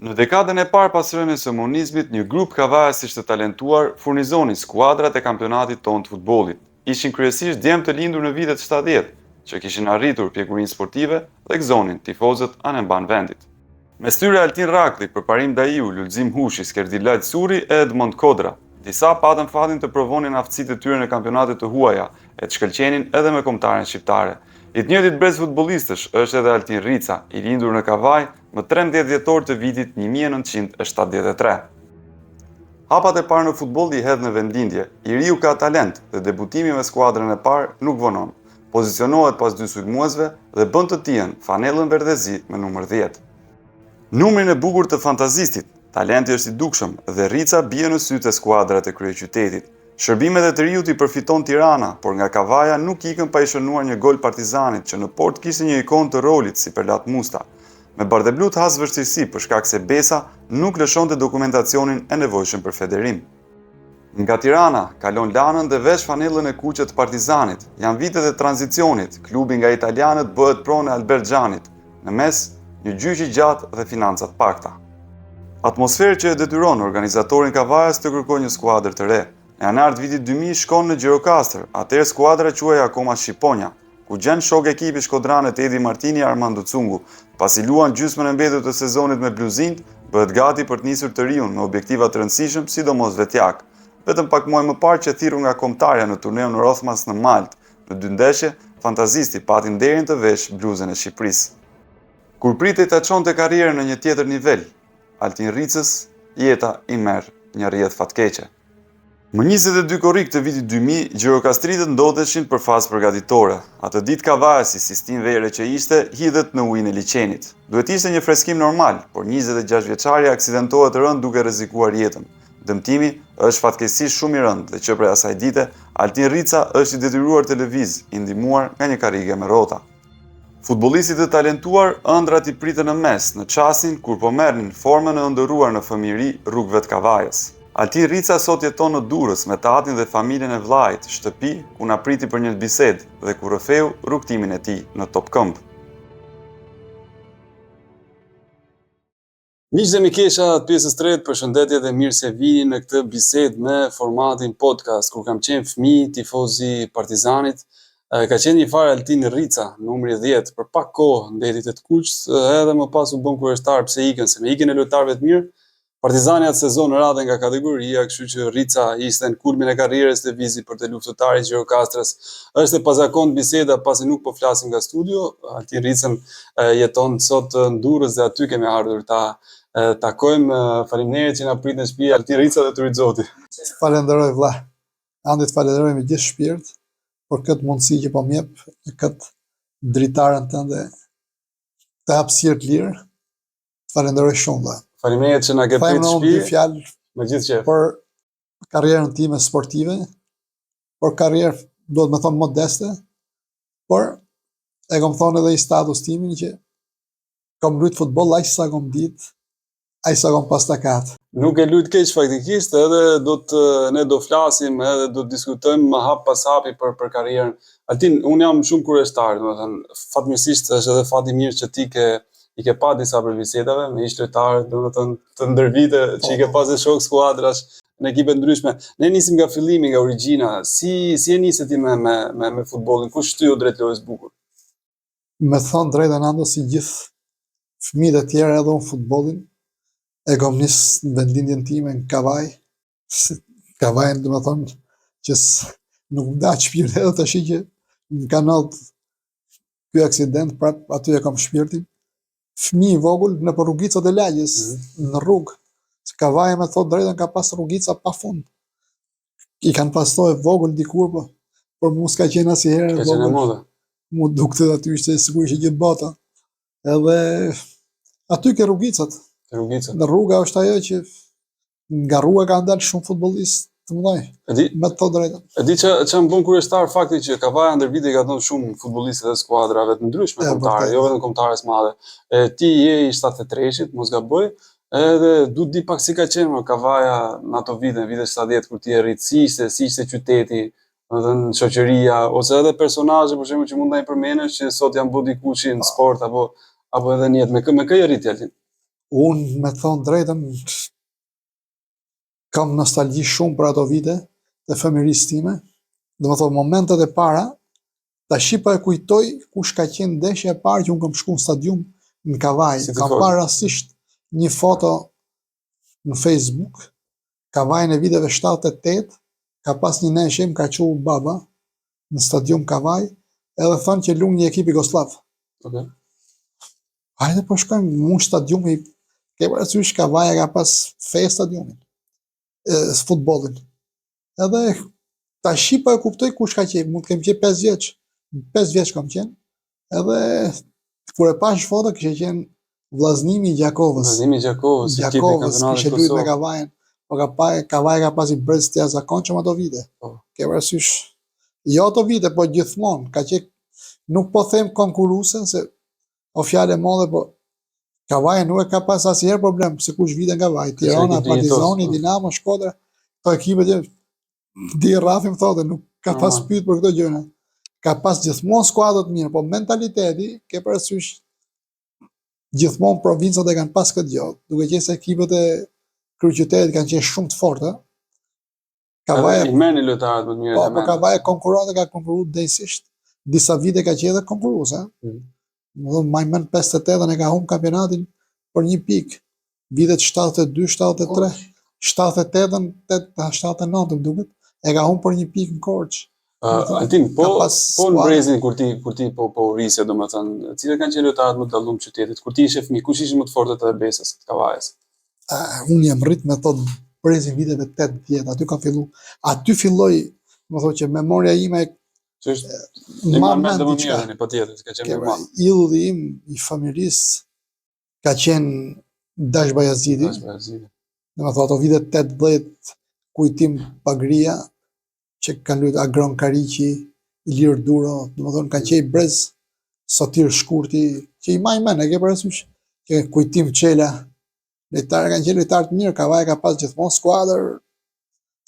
Në dekadën e parë pas rënies së komunizmit, një grup kavajësish të talentuar furnizonin skuadrat e kampionatit tonë të futbollit. Ishin kryesisht djemë të lindur në vitet 70, që kishin arritur pjekurinë sportive dhe gëzonin tifozët anë mban vendit. Mes tyre Altin Rakli, Përparim Daiu, Lulzim Hushi, Skerdilajt Suri e Edmond Kodra. Disa patën fatin të provonin aftësitë e tyre në kampionatet të huaja, e të shkëlqenin edhe me kombëtaren shqiptare. I të njëjtit brez futbollistësh është edhe Altin Rica, i lindur në Kavaj më 13 dhjetor të vitit 1973. Hapat e parë në futboll i hedh në vendlindje. I riu ka talent dhe debutimi me skuadrën e parë nuk vonon. Pozicionohet pas 2 sulmuesve dhe bën të tijen fanellën verdhezi me numër 10. Numrin e bukur të fantazistit, talenti është i dukshëm dhe Rica bie në sy të skuadrat e kryeqytetit. Shërbimet e të riut i përfiton Tirana, por nga Kavaja nuk ikën pa i shënuar një gol Partizanit që në port kishte një ikon të rolit si Perlat Musta. Me bardheblut has vështirësi për shkak se Besa nuk lëshonte dokumentacionin e nevojshëm për federim. Nga Tirana kalon lanën dhe vesh fanellën e kuqe të Partizanit. Janë vitet e tranzicionit, klubi nga italianët bëhet pronë e Albert Xhanit. Në mes, një gjyq i gjatë dhe financat pakta. Atmosferë që e detyron organizatorin Kavajës të kërkojë një skuadër të re. Në janar të vitit 2000 shkon në Gjirokastër, atëherë skuadra quhej akoma Shqiponia, ku gjen shok ekipi shkodranet Edi Martini e Armando Cungu. Pasi luan gjysmën e mbetur të sezonit me bluzint, bëhet gati për të nisur të riun me objektiva të rëndësishëm, sidomos vetjak. Vetëm pak muaj më parë që thirru nga kombëtarja në turneun në Rothmans në Maltë, në 2 ndeshje, fantazisti pati nderin të vesh bluzën e Shqipërisë. Kur pritej ta çonte karrierën në një tjetër nivel, Altin Ricës, jeta i merr një rrjedh fatkeqe. Më 22 korrik të vitit 2000, gjirokastritët ndodheshin për fazë përgatitore. Atë ditë Kavaja, si sistim vere që ishte, hidhet në ujin e liçenit. Duhet ishte një freskim normal, por 26 vjeçari aksidentohet rënd duke rrezikuar jetën. Dëmtimi është fatkeqësisht shumë i rënd dhe që prej asaj dite, Altin Rica është i detyruar të lëviz, i ndihmuar nga një karrige me rrota. Futbollistit të talentuar ëndrat i pritën në mes, në çastin kur po merrnin formën e ëndërruar në fëmijëri rrugëve të Kavajës. Altin Rica sot jeton në Durrës me tatin dhe familjen e vllajt, shtëpi ku na priti për një bisedë dhe ku rrëfeu rrugtimin e tij në Topkëmbë. Miqtë e mikesha të pjesës tretë, përshëndetje dhe mirë se vini në këtë bisedë me formatin podcast, kur kam qenë fëmijë tifoz i Partizanit. Ka qenë një farë Altin Rica, numri 10, për pak kohë ndeti të kuqës, edhe më pas u bën kurioztar pse ikën, se me ikën e lojtarëve të mirë, Partizani atë sezon radhe nga kategoria, kështu që Rica ishte në kulmin e karrierës të vizi për të luftëtarit Gjirokastrës. Është e pazakont biseda pasi nuk po flasim nga studio. Altin Ricën jeton sot në Durrës dhe aty kemi ardhur ta takojmë. Faleminderit që na prit në shtëpi Altin Rica dhe Turit Zoti. Falenderoj vëlla. Andi të falenderoj me gjithë shpirt për këtë mundësi që po më jep, këtë dritarën tënde të hapësirë të lirë. Falenderoj shumë vëlla. Faleminderit që na ke pritur në shtëpi. Fjalë me gjithë qejf. Për karrierën time sportive, por karrierë duhet me thonë modeste, por e kam thonë edhe i status timin që kam luajtur futboll aq sa kam ditë, aq sa kam pas takat. Nuk e lut keq faktikisht, edhe ne do flasim edhe do diskutojmë më hap pas hapi për karrierën. Altin, unë jam shumë kurioztar, domethënë fatmirësisht është edhe fat i mirë që ti i ke pa disa për bisedave me ish lojtarë, domethënë të ndërvite që i ke pasë shok skuadrash në ekipe ndryshme. Ne nisim nga fillimi, nga origjina. Si e nisi ti me futbollin? Kush shtyu drejt lojës bukur? Me thonë drejtën ando si gjithë fëmijët e tjerë edhe unë futbollin e kam nis në vendindjen time në Kavaj. Kavajën domethënë që nuk më da shpirti edhe tash që në kanal ky aksident prap aty e kam shpirtin. Fëmijë i vogël në rrugicat e lagjes, në rrugë. Kavaja me thot drejtën ka pas rrugica pa fund. I kanë pasoj vogël dikur, por mu s'ka qenë asnjëherë vogël. Ka qenë moda. Mu dukte aty ishte sigurisht që gjithë bota. Edhe aty ke rrugicat. Në rruga është ajo që nga rruga kanë dalë shumë futbollistë të mëdhenj. Me të drejtën. E di që më bën kurioztar fakti që Kavaja ndër vite ka dhënë shumë futbollistë dhe skuadrave të ndryshme kombëtare, jo vetëm kombëtare të mëdha. Ti je i 73-shit, mos gaboj, edhe du të di pak si ka qenë Kavaja në ato vite 70 kur ti e rrit, si ishte qyteti, domethënë shoqëria ose edhe personazhe për shembull që mund ta i përmendesh që sot janë bërë dikush në sport apo edhe në jetë. Me kë je rrit Altin? Unë me thonë drejtën, kam nostalgji shumë për ato vite të fëmirisë time. Dhe më thonë, momentet e para, tash po e kujtoj kush ka qenë ndeshja e parë që unë kam shku në stadium në Kavaj. Si të Kam foto. parë rastisht një foto në Facebook, Kavajin e viteve 78, ka pas një neshje, më ka qu baba në stadium Kavaj, edhe thonë që lunë një ekip Jugoslav. Okay. Hajde po shkojmë në stadiumi, ke parasysh Kavaja ka pas fe stadiumin, futbollin. Edhe tash po e kuptoj kush ka qenë, mund të kem qenë 5 vjeç. 5 vjeç kam qenë. Edhe kur e pash foto kishte qenë vllaznimi i Gjakovës. Vllaznimi i Gjakovës, Gjakovës kishte luajtur me Kavajën. Po Kavaja ka pasi brez të jashtëzakonshëm ato vite. Ke parasysh? Jo ato vite, po gjithmonë ka qenë, nuk po them konkurruese se o fjalë e madhe, po Kavaja nuk e ka pas asnjëherë problem se kush vite nga Kavaj. Tirana, Partizani, Dinamo, Shkodra, to ekipet di Rafi më thotë, nuk ka pas pyet për këto gjëra. Ka pas gjithmonë skuadra të mira, po mentaliteti, ke parasysh, gjithmonë provincat e kanë pas këtë gjë, duke qenë se ekipet e kryeqytetit kanë qenë shumë të forta. Kavaja i merrni lojtarët më të mirë. Po Kavaja konkuron dhe ka konkurruar drejtësisht. Disa vite ka qenë edhe konkurruese. Më mend 58-ën e ka humb kampionatin për një pikë. Vitet 72, 73, 78-ën, 79 më duket, e ka humb për një pikë në Korçë. Altin, po në Brezin kur ti po rrisje, domethënë, cilët kanë qenë lojtarët më të dalluar të qytetit? Kur ti ishe fëmijë, kush ishin më të fortët e Besës, të Kavajës? Unë jam rrit me thotë Brezin viteve 80, aty ka fillu. Aty filloi, më thotë që memoria ime që është ma mend më mirë, patjetër, ka qenë normal. Idhulli im i familjes ka qenë Dash Bayazidi. Domethënë ato vite 80 kujtim Pagria, që kanë luajtur Agron Kariqi, Ilir Duro, domethënë kanë qenë brez, Sotir Shkurti, që i maj mend, e ke parasysh, që kujtim Çela, lojtarë kanë qenë lojtarë të mirë, Kavaja ka pas gjithmonë skuadër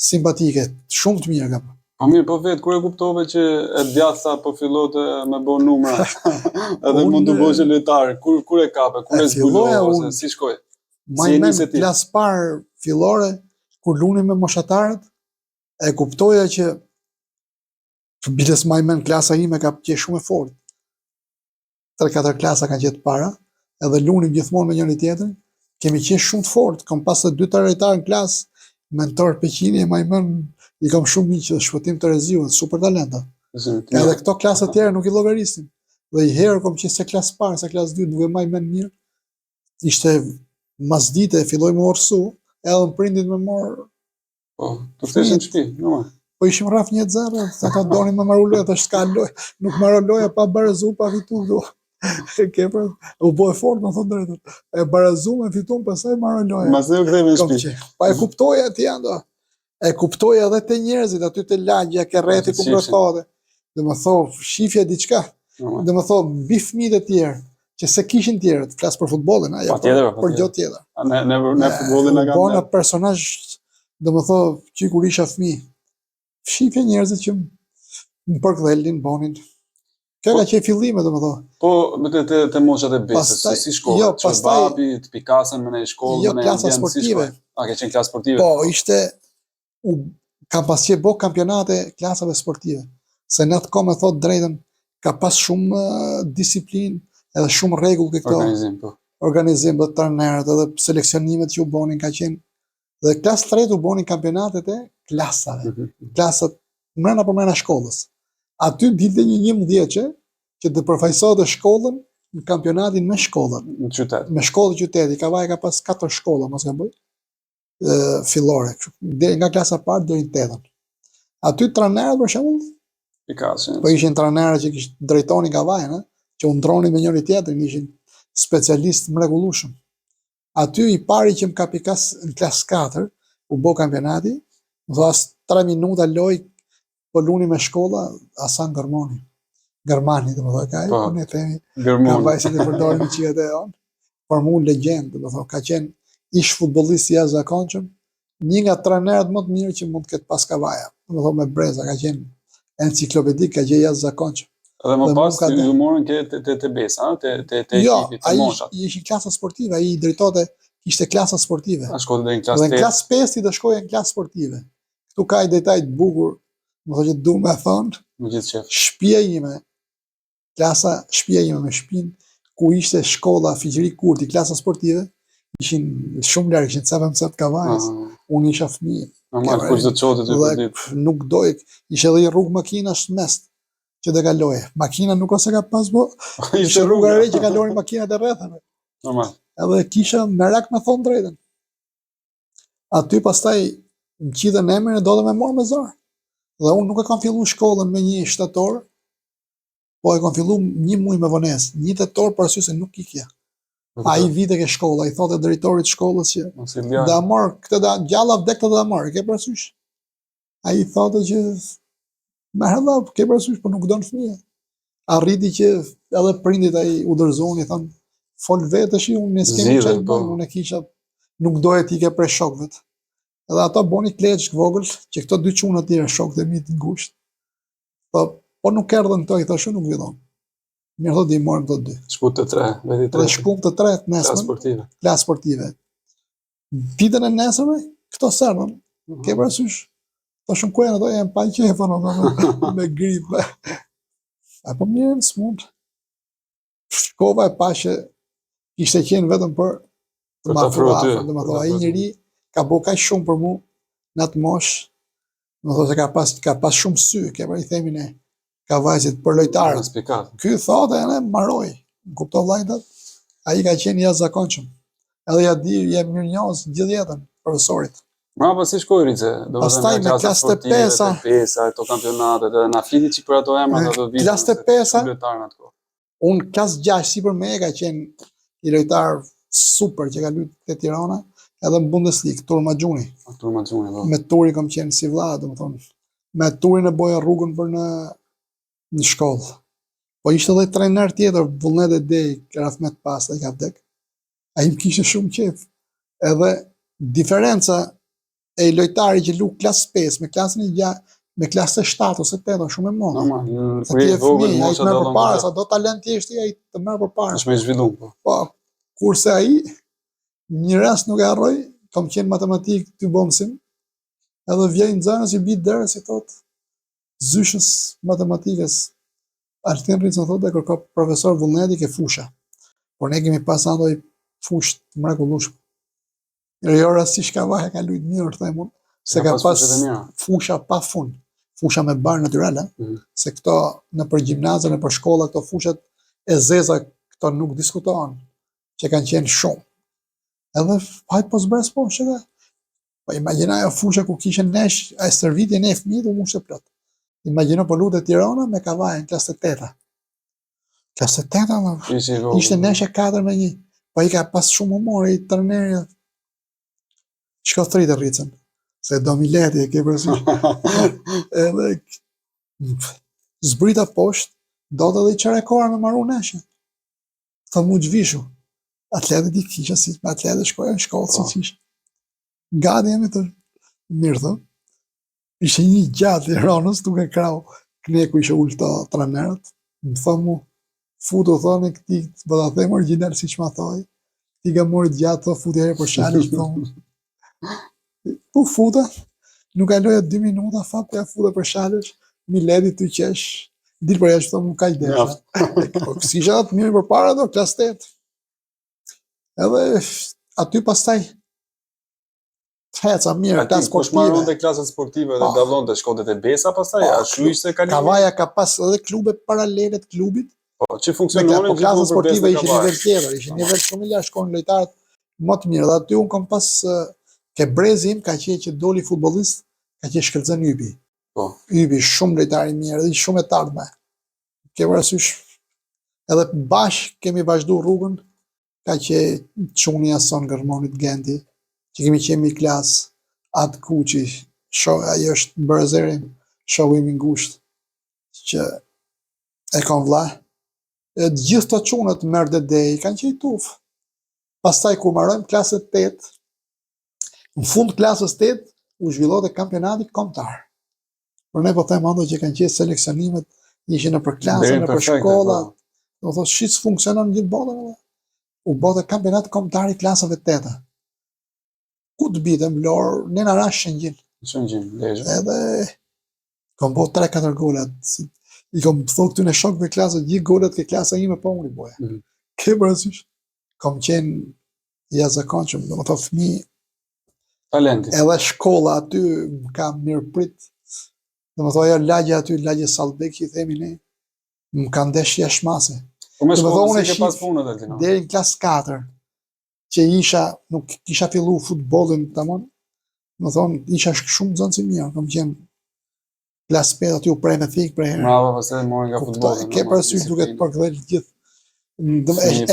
simpatike, shumë të mirë ka. Po mirë, po vetë, kur e kuptove që e djatha po fillon të me bën numra, edhe mund të bësh lojtar, kur e kape, kur e zbulove, ose si shkoi? Maj mend klasë parë fillore, kur lunim me moshatarët, e kuptoja që biles maj mend klasa ime ka qenë shumë e fortë. 3-4 klasa kanë qenë para, edhe lunim gjithmonë me njëri tjetrin, kemi qenë shumë të fortë, kam pas 2-3 lojtarë në klasë, mentor Peqini e maj mend, i kam shumë miq që Shpëtim Tereziu, super talenta. Edhe këto klasë të tjera nuk i llogarisnin. Dhe i herë kom qenë se klasë parë, se klasë 2, nuk e maj mend mirë. Ishte masdite, filloi më orsu, edhe më prindit më morë. Po, të fteshin në shtëpi, normal. Po ishim rraf 1-0, sa ta donin me marrë lojë, tash s'ka lojë, nuk marrë lojë pa barazu, pa fitu do. U bo e fort, më thonë drejtën. E barazu me fitu, pastaj marrë lojë. Mas ne u kthejmë në shtëpi. Pa e kuptoja aty ando. E kuptoja edhe te njerëzit, aty te lagja, ke rreti ku rrethove. Dhe më thonë, shifja diçka. Dhe më thonë, mbi fëmijët e tjerë, që se kishin tjerët, flas për futbollin, ajo për gjë tjetër. Ne futbollin e kam. Bona personazh, dhe më thonë, që kur isha fëmijë, shifja njerëzit që më përkdhelin, bonin. Kjo ka qenë fillime, dhe më thonë. Po, me të moshat e Besës, si shkolla, që babi, të pikasën me në shkollë, jo, klasa sportive. A, ke qenë klasë sportive? Po, ishte, kam pas qenë bo kampionate klasave sportive. Se në atë kohë me thotë drejtën, ka pas shumë disiplinë, edhe shumë rregull këto. Organizim, po. Organizim dhe trajnerët, edhe seleksionimet që u bonin ka qenë. Dhe klasë 3 u bonin kampionatet e klasave. Klasat mrena për mrena shkollës. Aty dilte një 11 që të përfaqësohte shkollën në kampionatin me shkollën. Në qytet. Me shkollë qyteti. Kavaja ka pas 4 shkolla, mos gaboj. Fillore, nga klasa parë deri në 8-ën. Aty trajnerët për shembull, po ishin trajnerë që drejtonin Kavajën, që u ndronin me njëri tjetrin, ishin specialistë mrekullueshëm. Aty i pari që më ka pikas në klasë 4, u bë kampionati, më tha 3 minuta loj, po luni me shkolla Hasan Gërmani. Gërmani, domethënë ka, po ne themi Kavajë se ne përdorim çihet e on. Por mu legjendë, domethënë ka qenë ish futbollist i jashtëzakonshëm, një nga trajnerët më të mirë që mund të ketë pas Kavaja. Domethënë me breza, ka qenë enciklopedik, ka qenë jashtëzakonshëm. Dhe më Dhe pas mu ka ju morën te Besa, te Jo, ekipi, te ai moshat. ishin klasa sportive, ai drejtote ishte klasa sportive. A shkote deri në Dhe klasë në 8. klasë 5 do shkoja në klasë sportive. Këtu ka i detaj të bukur, më thë që du me thonë, Në gjithë qef. shtëpia ime me shtëpinë ku ishte shkolla Fiqëri Kurti, klasa sportive, ishin shumë larg, ishin ca 15 kavajës. Unë isha fëmijë. Normal, kush do të çote ty për ditë. Dhe nuk doj, ishte edhe një rrugë makinash mes që të kaloje. Makina nuk ose ka pas bo, ishte rruga e re që kalonin makinat e rrethave. Normal. Edhe kisha merak me thonë drejtën. Aty pastaj më qitën emrin e do dhe me morë me zor. Dhe unë nuk e kam fillu shkollën me 1 shtator, po e kam fillu 1 muaj me vonesë. 1 tetor për arsye se nuk ikja. Ai vite ke shkolla, i thotë drejtorit shkollës që da marr këtë gjalla vdek të da marr, ke parasysh? Ai thotë që me halla, ke parasysh, po nuk don fëmijë. Arriti që edhe prindit ai u dorëzon, i thonë fol vetësh, unë ne s'kemi çfarë të bëjmë, unë kisha nuk doja t'i ke prej shokëve. Edhe ato boni kleçk vogël, që këto 2 çuna të tjerë shokët e mi të ngushtë. Po nuk erdhën këto, i thashë nuk vjedhon. Mirë thotë i morëm këto 2. Shku të 3, veti 3. Dhe shkum të 3 nesër. Klasë sportive. Ditën e nesërme, këto sërnën, ke parasysh, të shumë kujën ato janë pa qefën, me gripë. Apo mirë në smund. Shkova e pashe, ishte qenë vetëm për të ma afër, dhe më thua, ai njëri ka bo kaq shumë për mu, në atë mosh, më thua se ka pas shumë sy, ke për i themi ne, ka vajzit për lojtarët. Ky thotë e ne maroj, në kupto vlajtat, a i ka qenë jashtëzakonshëm. Edhe ja di, jem mirënjohës gjithë jetën, profesorit. Ma pa si shkoj Rice, do pastaj me klasë të pesa, këto kampionatet, na fliti që për ato emra do vitin. Klasë të pesa, unë klasë 6 si për me ka qenë i lojtar super që ka luajtur te Tirana, edhe në Bundesliga, Turma Gjuni. Me Turi kam qenë si vlla, domethënë. Me Turin e boja rrugën për në shkollë. Po ishte edhe trajner tjetër, Vullnet e Dej, Rahmet Pasta, i ka vdek. Ai më kishte shumë qejf. Edhe diferenca e lojtari që lu klasë 5 me klasën e 6, me klasë 7 ose 8 shumë e mëdha. Normal. Sa ti e fëmijë, ai të merr përpara, sa do talent thjesht ai të merr përpara. Është më i zhvilluar po. Po, kurse ai një rast nuk e harroj, kam qenë matematik ty bomsin. Edhe vjen nxënës i bit derës i thot zyshës matematikës. Altin Rico thotë kur ka profesor Vullneti ke fusha. Por ne kemi pas andoj fushë të mrekullueshme. Jo rastisht ka vaje ka luajt mirë them unë, se ka pas fusha pa fund. Fusha me bar natyrale, se këto në për gjimnazën e për shkolla këto fushat e zeza këto nuk diskutohen, që kanë qenë shumë. Edhe hajt po zbres po shëve. Po imagjinoj fusha ku kishin nesh, ai servitje ne fëmijët u mushte plot. Imagjino po lutet Tirana me Kavajën klasë 8. Klasë 8 ishte nesh e 4-1. Po i ka pas shumë humor i trajneri. Shko thritë Ricën, se do Mileti e ke përësysh. Edhe zbrita poshtë, do të dhe i qerekora me maru neshe. Tha mu gjvishu. Atletet i kisha si me atletet shkoja në shkollë si qisha. Gati jemi të mirë thë. Ishe një gjatë i Ranës, duke krau, kneku ishe ullë të trajnerët. Më tha mu, futu thone këti, bëda them original si që ma thoj. Ti ka mori gjatë, thë futi herë për shalë, po futa, nuk kaloja 2 minuta, fat ja futa për shalësh, Mileti të qesh, dilë për jashtë më ka i desha. Si që atë mirë për para do, klasë 8. Edhe aty pastaj, heca mirë, klasë sportive. Kush marron të klasët sportive dhe dallon të shkote të Besa pastaj, a shu ishte kalimi? Kavaja ka pas edhe klube paralele të klubit. Po, që funksiononin po klasën sportive ishin nivel tjetër, ishin nivel shumë i lartë, shkonin lojtarët më të mirë. Dhe aty unë kam pas ke brezim, ka qenë që doli futbollist, ka qenë Shkëlzen Ypi. Po. Ypi shumë lojtar i mirë, dhe shumë e tardhme. Ke parasysh, edhe bashkë kemi vazhdu rrugën, ka qenë çuni Ason Gërmonit Genti, që kemi qenë mi klasë, atë Kuqi, ajo është Bërëzerin, shohim i ngushtë, që e kanë vlla. Gjithë të çunët merë dhe dej, kanë qenë tufë. Pastaj kur marrojmë klasë 8, në fund klasës 8, u zhvillohet kampionati kombëtar. Por ne po them ando që kanë qenë seleksionimet ishin nëpër klasa, Deri nëpër perfekte, shkolla. po. Do thotë shit funksionon në gjithë botën. Edhe. U bote kampionat kombëtar i klasave 8. Ku të bitëm Vlorë, Nena Rash Shëngjin. Shëngjin, Lezhë. Edhe kom bo 3-4 golat. I kom thot këty në shokëve klasë, gjithë golat ke klasa ime po unë i boja. Ke parasysh? Kom qenë jashtëzakonshëm, domethënë fëmijë. Talenti. Edhe shkolla aty më ka mirëprit. Domethënë ajo lagja aty, lagje Sallbeki, themi ne, më ka ndesh jashtëmase. Po me Domethënë shkollën unë si ke pas punët Altino. deri në klasë 4, që nuk kisha fillu futbollin tamam. Domethënë isha shumë zonë si mirë, kam qenë klasë 5 aty u prej me thik për herë. Bravo, pastaj morën nga futbolli. Ke parasysh duket përkthel gjithë.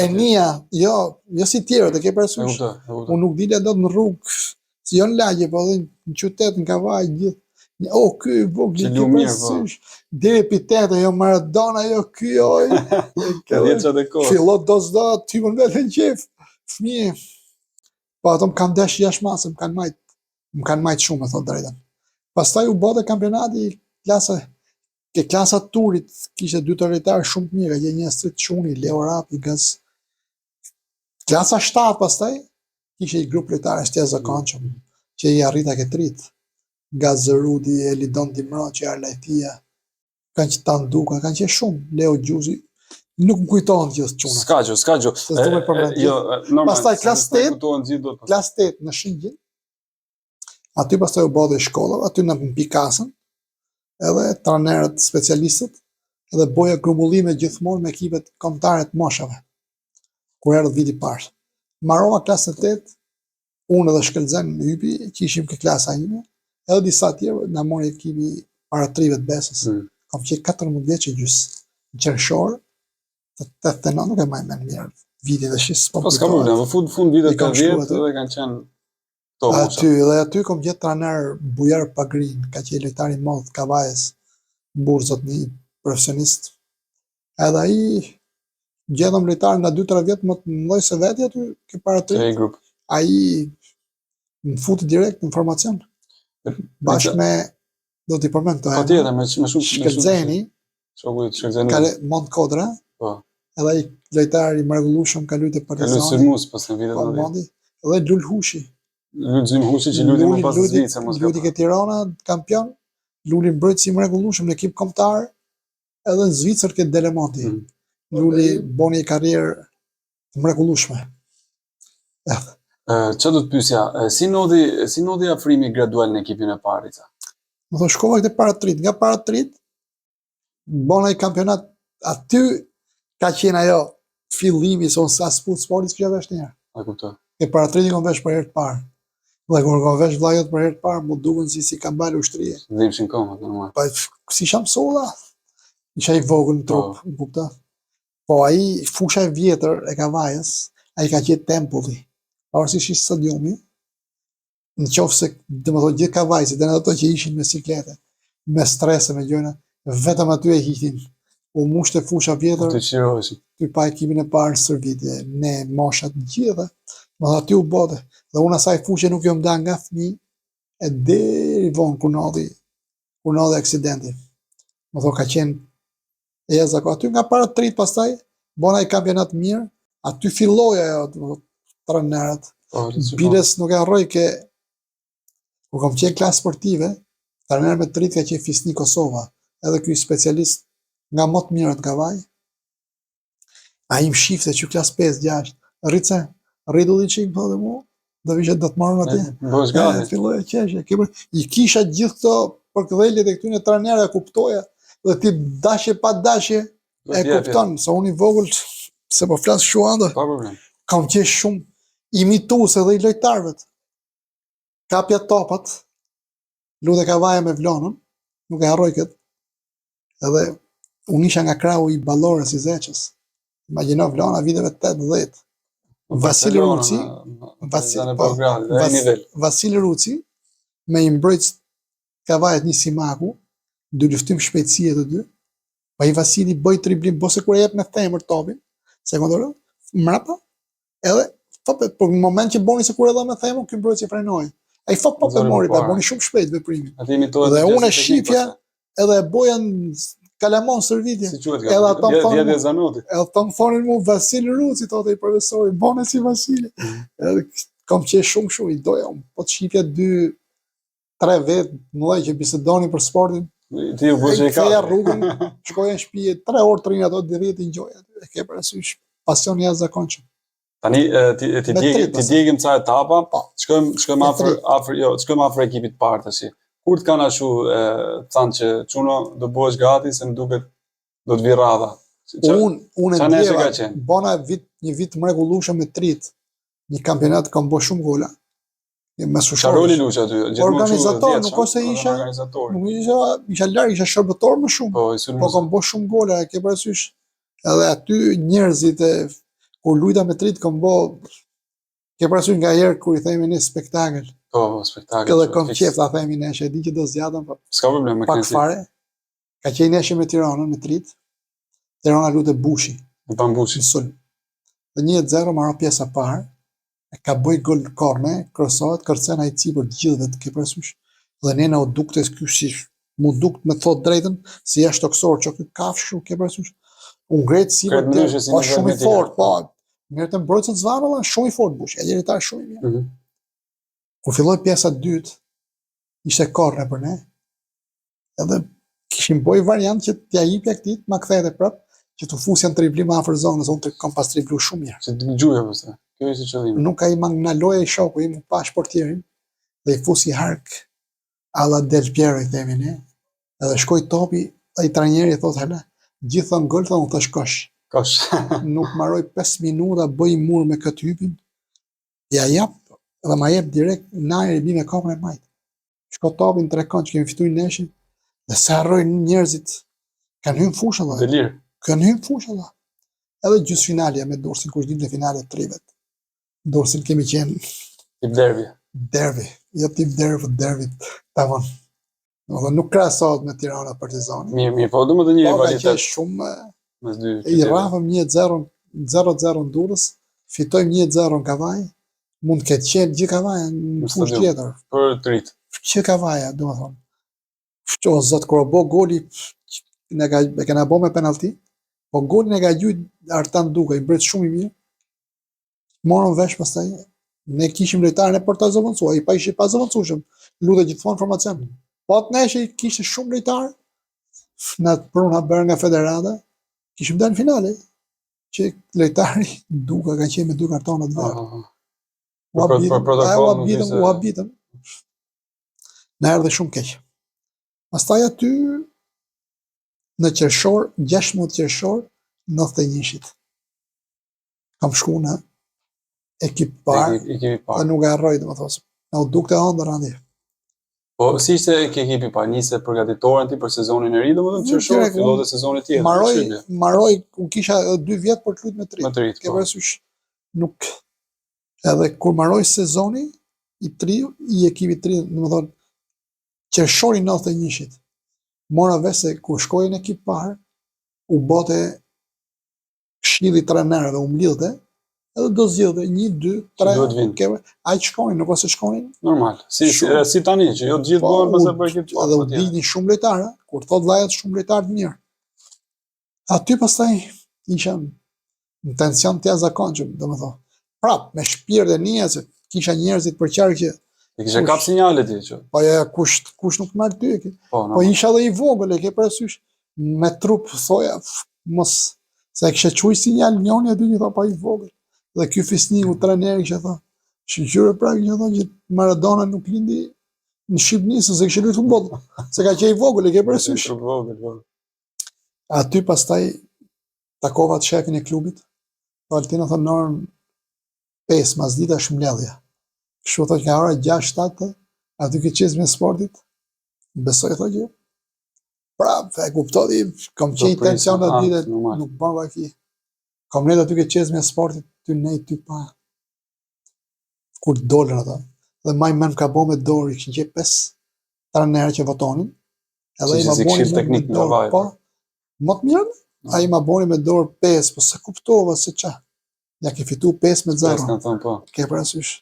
E nia, jo si tjerët, e ke parasysh. Unë nuk dile dot në rrugë, si jo në lagje, po edhe në qytet, në kavaj, gjithë. Ky vogli, ke parasysh. Deri epitete, jo Maradona, jo ky, fillo dozdo, ty më vetë në qef. Fëmijë. Po ato më kanë desh jashtëmase, më kanë majt shumë, me thotë drejtën. Pastaj u bote kampionati ke klasa turit, kishte 2 lojtarë shumë të mirë, një Strit Çuni, Leo Rapi, Gaz. Klasa 7 pastaj kishte një grup lojtarësh të jashtëzakonshëm, që i arrita ke trit. Gaz Rudi, Elidon Dimroqi, Arlajtia, kanë që Tanduka, kanë që shumë, Leo Gjuzi, nuk më kujtohen gjithë çuna. S'ka gjë. Jo, normal. Pastaj klasë 8 në Shëngjin. Aty pastaj u bote shkolla, aty në Pikasën, edhe trajnerët specialistët, edhe boja grumullime gjithmonë me ekipet kombëtare të moshave. Kur erdhi viti i parë. Mbarova klasën 8, unë edhe Shkëlzen hypi, që ishim ke klasa ime, edhe disa tjerë na mori ekipi para trive të Besës. Kam qenë 14 vjeç e gjys. Në qershor, të 89 nuk e maj me mirë. Vitit dhe shisë. Po s'ka problem, fund vitet 80 edhe kanë qenë aty kom gjetë trajner Bujar Pagrin, ka qenë lojtar i madh Kavajës, Burzot, një profesionist. Edhe ai gjetëm lojtar nga 2-3 vjet më të mëdhenj se veti aty ke para tri. Ai më futi direkt në formacion. Bashkë me do t'i përmend këto. Patjetër, me shumë Shkëlzeni. Shkëlzeni. Mont Kodra. Po. Edhe ai lojtar i mrekullueshëm ka luajtur Partizani. Ka luajtur Mus pas në vitet 90. Edhe Lul Hushi. Lulzim Hushi që luti më pas Zvicër, mos luti ke Tirana, kampion, Luli mbrojtës i mrekullueshëm në ekip kombëtar, edhe në Zvicër ke Delemonti. Luli boni karrierë të mrekullueshme. Çfarë do të pyesja, si ndodhi afrimi gradual në ekipin e parë? Do të shkova këtë para trit, nga para trit bona i kampionat aty ka qenë ajo fillimi son sa sportit që vesh një herë. A kuptoj. E para trit i kom vesh për herë të parë. Dhe kur ka vesh vllajët për herë të parë, mu duken si ka mbajtur ushtrie. Dhimshin kohë, normal. Po si sham solla. Isha i vogël në trup, më kupton. Po ai fusha e vjetër e Kavajës, ai ka qenë tempulli. Pavarësisht se stadiumi, në qoftë se domethënë gjithë Kavajësit, edhe ato që ishin me siklete, me strese, me gjëra, vetëm aty e hiqin. U mushte fusha vjetër. Të qiroheshin. Ty pa ekipin e parë Shërbitje, ne moshat të gjitha, më aty u bote. Dhe unë asaj fushë nuk jom da nga fëmijë e deri vonë kur ndodhi aksidenti. Më thonë ka qenë e jashtëzakonshme. Aty nga para trit pastaj bona i kampionat mirë, aty filloi ajo trajnerët. Biles nuk e harroj ke kur kam qenë klasë sportive, trajner me trit ka qenë Fisni Kosova, edhe ky specialist nga më të mirët Kavaj. Ai më shifte që klasë 5-6, rritulli çik po dhe mua. Do vishë do të marrën atje. Filloi e qeshje. I kisha gjithë këto përkthjeljet e këtyre trajnerëve kuptoja dhe ti dashje pa dashje e kupton se unë i vogël se po flas shuanda. Pa problem. Kam qesh shumë imitues edhe i lojtarëve. Kapja topat. Lutë Kavaja me Vlonën, nuk e harroj këtë. Edhe unë isha nga krahu i Ballorës i Zeçës. Imagjino Vlona viteve 80. Vasili Ruci me i mbrojtës Kavajat një Simaku, dy luftim shpejtësie të dy, pa i Vasili bëj driblim, bose kur e jep me themër topin, sekondore, mrapa, edhe për në moment që boni se kur e dha me themër, ky mbrojtës i frenoi. Ai e mori, pa boni shumë shpejt veprimin. Dhe unë e shifja, edhe e boja Kalamon Servitje. Si quhet Edhe ata më thonë, Vjedhja e Zanotit. edhe ata më thonin mu Vasil Ruci, thotë i profesori, bone si Vasile. Edhe kam qenë shumë i doja, po të shifja 2-3 vetë, mëllaj që bisedoni për sportin, Ti u bë që i ka. ktheja rrugën, shkoja në shtëpi 3 orë të rinë ato direkt i ngjoja. E ke parasysh pasion jashtëzakonshëm. Tani Me trit, ti djegim ca etapa, Po. shkojmë Me shkojmë afër ekipit parë tash. Kur të kanë ashu thanë që çuno do bëhesh gati se më duket do të vi radha. Unë qa nesër ka ndjeva, qenë? bona një vit mrekullueshëm me trit, një kampionat kam bërë shumë gola. Me Qa sushorë. roli luq aty? Organizator, nuk ose isha, organizator. nuk isha larg, isha shërbëtor më shumë. Po, Po kam bërë shumë gola, e ke parasysh. Edhe aty njerëzit kur lujta me trit kam bërë, ke parasysh nga herë kur i themi ne spektakël. Po, spektakël. Edhe kam qef ta themi nesh, e di që do zgjatëm, po S'ka problem me pak kënaqësi. fare. Ka qenë nesh me Tiranën me trit. Tirana lutet Bushi Në Pambushi. në sulm. Dhe 1-0 marrë pjesa parë. E ka bëj gol korne, krosohet, kërcen ai cipër të gjithëve të ke parasysh. Dhe nena u dukte ky si mu dukt me thot drejtën, si jashtë toksor, që ky kafshu ke parasysh. U ngret sipër Kretë ndryshe si po në shumë i Vermeti, fort, po. ja. Mirë të mbrojtës zvanolla, shumë i fort Bushi, liritar shumë i mirë. Mhm. Kur filloi pjesa e dytë, ishte korne për ne. Edhe kishim boj variant që t'ja jipja këtit, ma kthehete prap, që të fusja në triblim afër zonës, unë të kam pas triblu shumë mirë. Që të gjuja pastaj. Kjo ishte qëllimi. Nuk ka i magnaloja i shoku im, pa shportierin, dhe i fusi hark, alla Del Piero i themi ne, edhe shkoj topi, dhe i trajneri i thot, hala, gjithë thënë gol, thënë, të shkosh. Kosh. Nuk maroj 5 minuta, bëj mur me këtë hypin, ja jap, dhe ma jep direkt, najër i bi me kapën e majtë. Shko topin, 3 kënd që kemi fitu i neshin, dhe se harrojnë njerëzit, kanë hynë fushë, dhe. Delir. Kanë hynë fushë, dhe. Edhe gjysë finalja me Dorsin, kush ditë në finale të trivet. Dorsin kemi qenë Tip derbi. derbi, jo tip derbi, po derbi tamam. Dhe nuk krahasohet me Tirana Partizani. Mirë, po domethënë një Po ka qenë rivalitet shumë mes dy i qyteteve. rrafëm 1-0, 0-0 në Durrës, fitojmë 1-0 në Kavaj, mund të ketë qenë gjithë Kavaja në Në fushë stadium. tjetër. Për të rit. Që Kavaja, domethënë. O zot kur bo goli e kena bo me penalti, po golin e ka gjujt Artan Duka, i mbret shumë i mirë. Morën vesh pastaj, ne kishim lojtarën e për ta zëvendësuar, ai pa ishte pa zëvendësueshëm. Lutet gjithmonë formacion. Po atë nesh kishte shumë lojtarë, na pruna bërë nga federata, kishim dalë në finale, që lojtari Duka ka qenë me 2 kartona të verdha. Për protokoll, U habitëm. Na erdhe shumë keq. Pastaj aty në qershor, 16 qershor, 91-shit. Kam shku në ekip parë, Ekipi dhe parë. nuk e harroj, domethënë. Na u dukte ëndër andi. Po si ishte ekipi parë? Niste përgatitoren ti për sezonin e ri, domethënë qershor, Direkt, fillonte sezoni tjetër. Maroj, unë kisha 2 vjet për të luajtur me Me tri. të rit. Ke Po. parasysh nuk edhe kur maroj sezoni i ekipit tri, domethënë qershori 91-shit. Mora vesh se kur shkoi në ekip parë, u bote këshilli trajnerëve, u mblidhte, edhe do zgjidhte 1, 2, 3. duhet vinë. Ai shkonin, nuk ose shkonin. Normal. Si Shumë. si tani që jo të gjithë Po, bëhen pastaj për ekip edhe u parë. dignin shumë lojtarë, kur thot vllajat shumë lojtarë të mirë. Aty pastaj isha në tension të jashtëzakonshëm, domethënë. Prap me shpirt e njerëzit, kisha njerëzit për qark që E kishe kap sinjale ti që. po ja kush nuk marr ty. Po, Po normal. isha edhe i vogël, e ke parasysh, me trup thoja mos se e kisha quaj sinjal njëri aty që tha pa i vogël. Dhe ky fisniku trajneri që tha, "Shqyre pra që thonë që Maradona nuk lindi në Shqipëri se kishte luajtur futboll, se ka qenë i vogël, e ke parasysh." Trup vogël, po. Aty pastaj takova të shefin e klubit. Valtina thonë në orën 5 masdita është mbledhja. Kështu thotë nga ora 6-7, aty ke qezme sportit. Besoj thotë që. Prap, e kuptoi, kam qenë prisë, tension aty dhe normal. nuk bën vaki. Kam ne aty ke qezme sportit, ty nej ty pa. Kur dolën ata. Dhe maj men ka bo me dorë, kishin qenë 5 trajnerë që votonin. Edhe ai ma Si boni këshill me teknik nga dorë, vaj. po. Më të mirë, ai ma boni me dorë 5, po se kuptova se qa. Ja ke fitu 5-0. Kanë thënë po. Ke parasysh.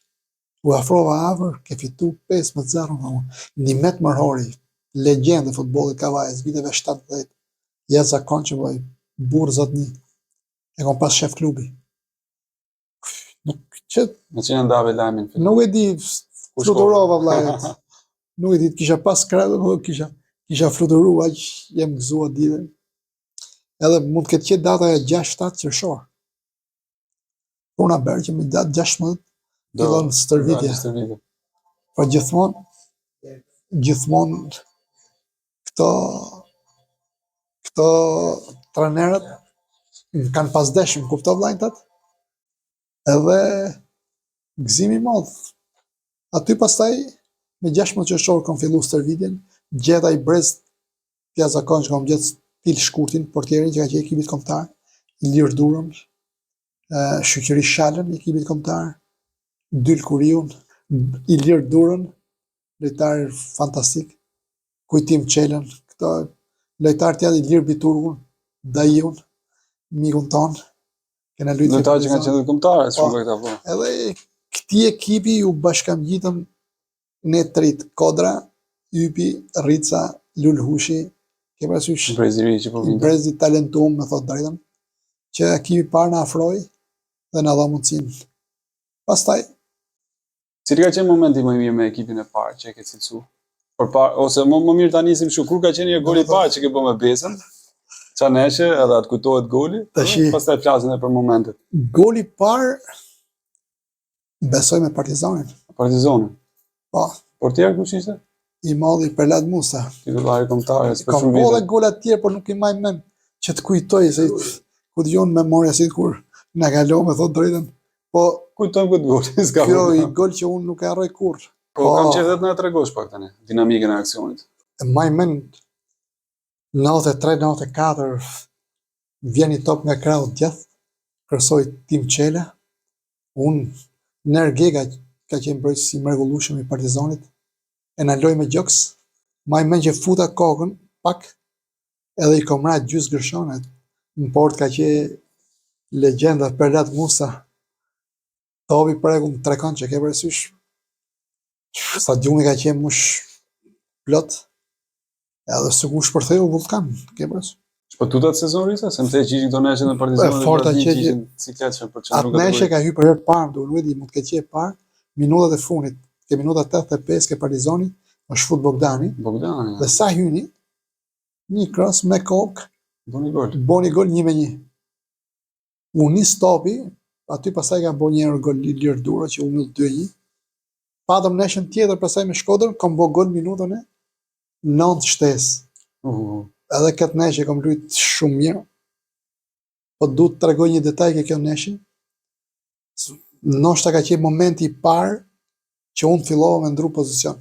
U afrova afër, ke fitu 5-0. Nimet Mërhori, legjendë e futbollit Kavajës, viteve 70. jashtëzakonshëm, vllai, burr zotni. E kam pas shef klubi. Nuk që Me që në ndave lajmin fillim. nuk e di, Ku fluturova shkove? vllai. Nuk e di, kisha pas krahë, nuk kisha fluturu, aq jem gëzuar ditën. Edhe mund të ketë qenë data e 6-7 qershor. Puna bërë që me datë 16 fillon stërvitja. Stërvitje. Po gjithmonë këto trajnerët më kanë pas dashur, më kuptov vllajtat? Edhe gëzimi i madh. Aty pastaj me 16 qershor kam filluar stërvitjen, gjeta i brez të jashtëzakonshëm, kam gjetë Stil Shkurtin, portierin që ka qenë ekipit kombëtar, Ilir Durën, Shoqëri Shalën, ekipit kombëtar, Dyl Kuriun, Ilir Durën, lojtar fantastik, Kujtim Çelën, këto lojtar tjerë, Ilir Biturgun, Daiun, mikun ton, kena luajtur Lojtarë që kanë qenë kombëtarë, shumë për këta po. edhe këtij ekipi u bashkangjitëm ne trit, Kodra, Ypi, Rica, Lulhushi, ke parasysh Breziri që po vinte. brezi talentuar, me thot drejtën, që ekipi parë na afroi dhe na dha mundësinë. Pastaj Cili ka qenë momenti më i mirë me ekipin e parë që e ke cilësu? Ose më mirë ta nisim kështu, kur ka qenë një gol i parë që ke bë me Besën? Qa neshe, edhe atë kujtohet goli? Pastaj flasin edhe për momentet. goli i parë besoj me Partizanin. Partizanin. Po, Portier kush ishte? i malli Perlat Musa. Titullari kombëtar për Kam shumë po dhe vite. gola të tjerë, por nuk i maj mend që të kujtoj, se ku dëgjon memoria si kur na kalon me thot drejtën. Po Kujtojmë këtë gol, s'ka kjo i problem. gol që unë nuk e harroj kurrë. Po kam qenë vetë na tregosh pak tani, dinamikën e aksionit. E maj mend 93-94 vjen i top nga krau djath, kërsoj Tim Çela, unë Nergega ka qenë brojtës i mrekullueshëm i Partizanit, e na loj me gjoks, maj mend që futa kokën pak edhe i komrat gjys gërshonet. Në port ka qenë legjenda Perlat Musa, topi pregu më trekon që ke parasysh. Stadiumi ka qenë mush plot, edhe se ku shpërtheu vulkan, ke parasysh. Po tutat sezon risa, se më the që ishin këto neshe në Partizan forta dhe që ishin cikletshëm për që atë nuk e neshe ka hyrë për herë të parë, duhet di, mund të ketë qenë parë, minutat e fundit, ke minutat 85 ke Partizani, është fut Bogdani, Bogdani, dhe sa hyni, një cross me kokë, boni gol. boni gol 1-1. U nis topi, aty pasaj ka bo një herë gol Ilir Duro që u mbyll 2-1. Patëm neshën tjetër pasaj me Shkodrën, kam bo gol minutën e 9 shtesë. Edhe këtë neshë kam luajt shumë mirë. Po duhet të tregoj një detaj ke kjo neshë. Ndoshta ka qenë momenti i parë që unë fillova me ndru pozicion.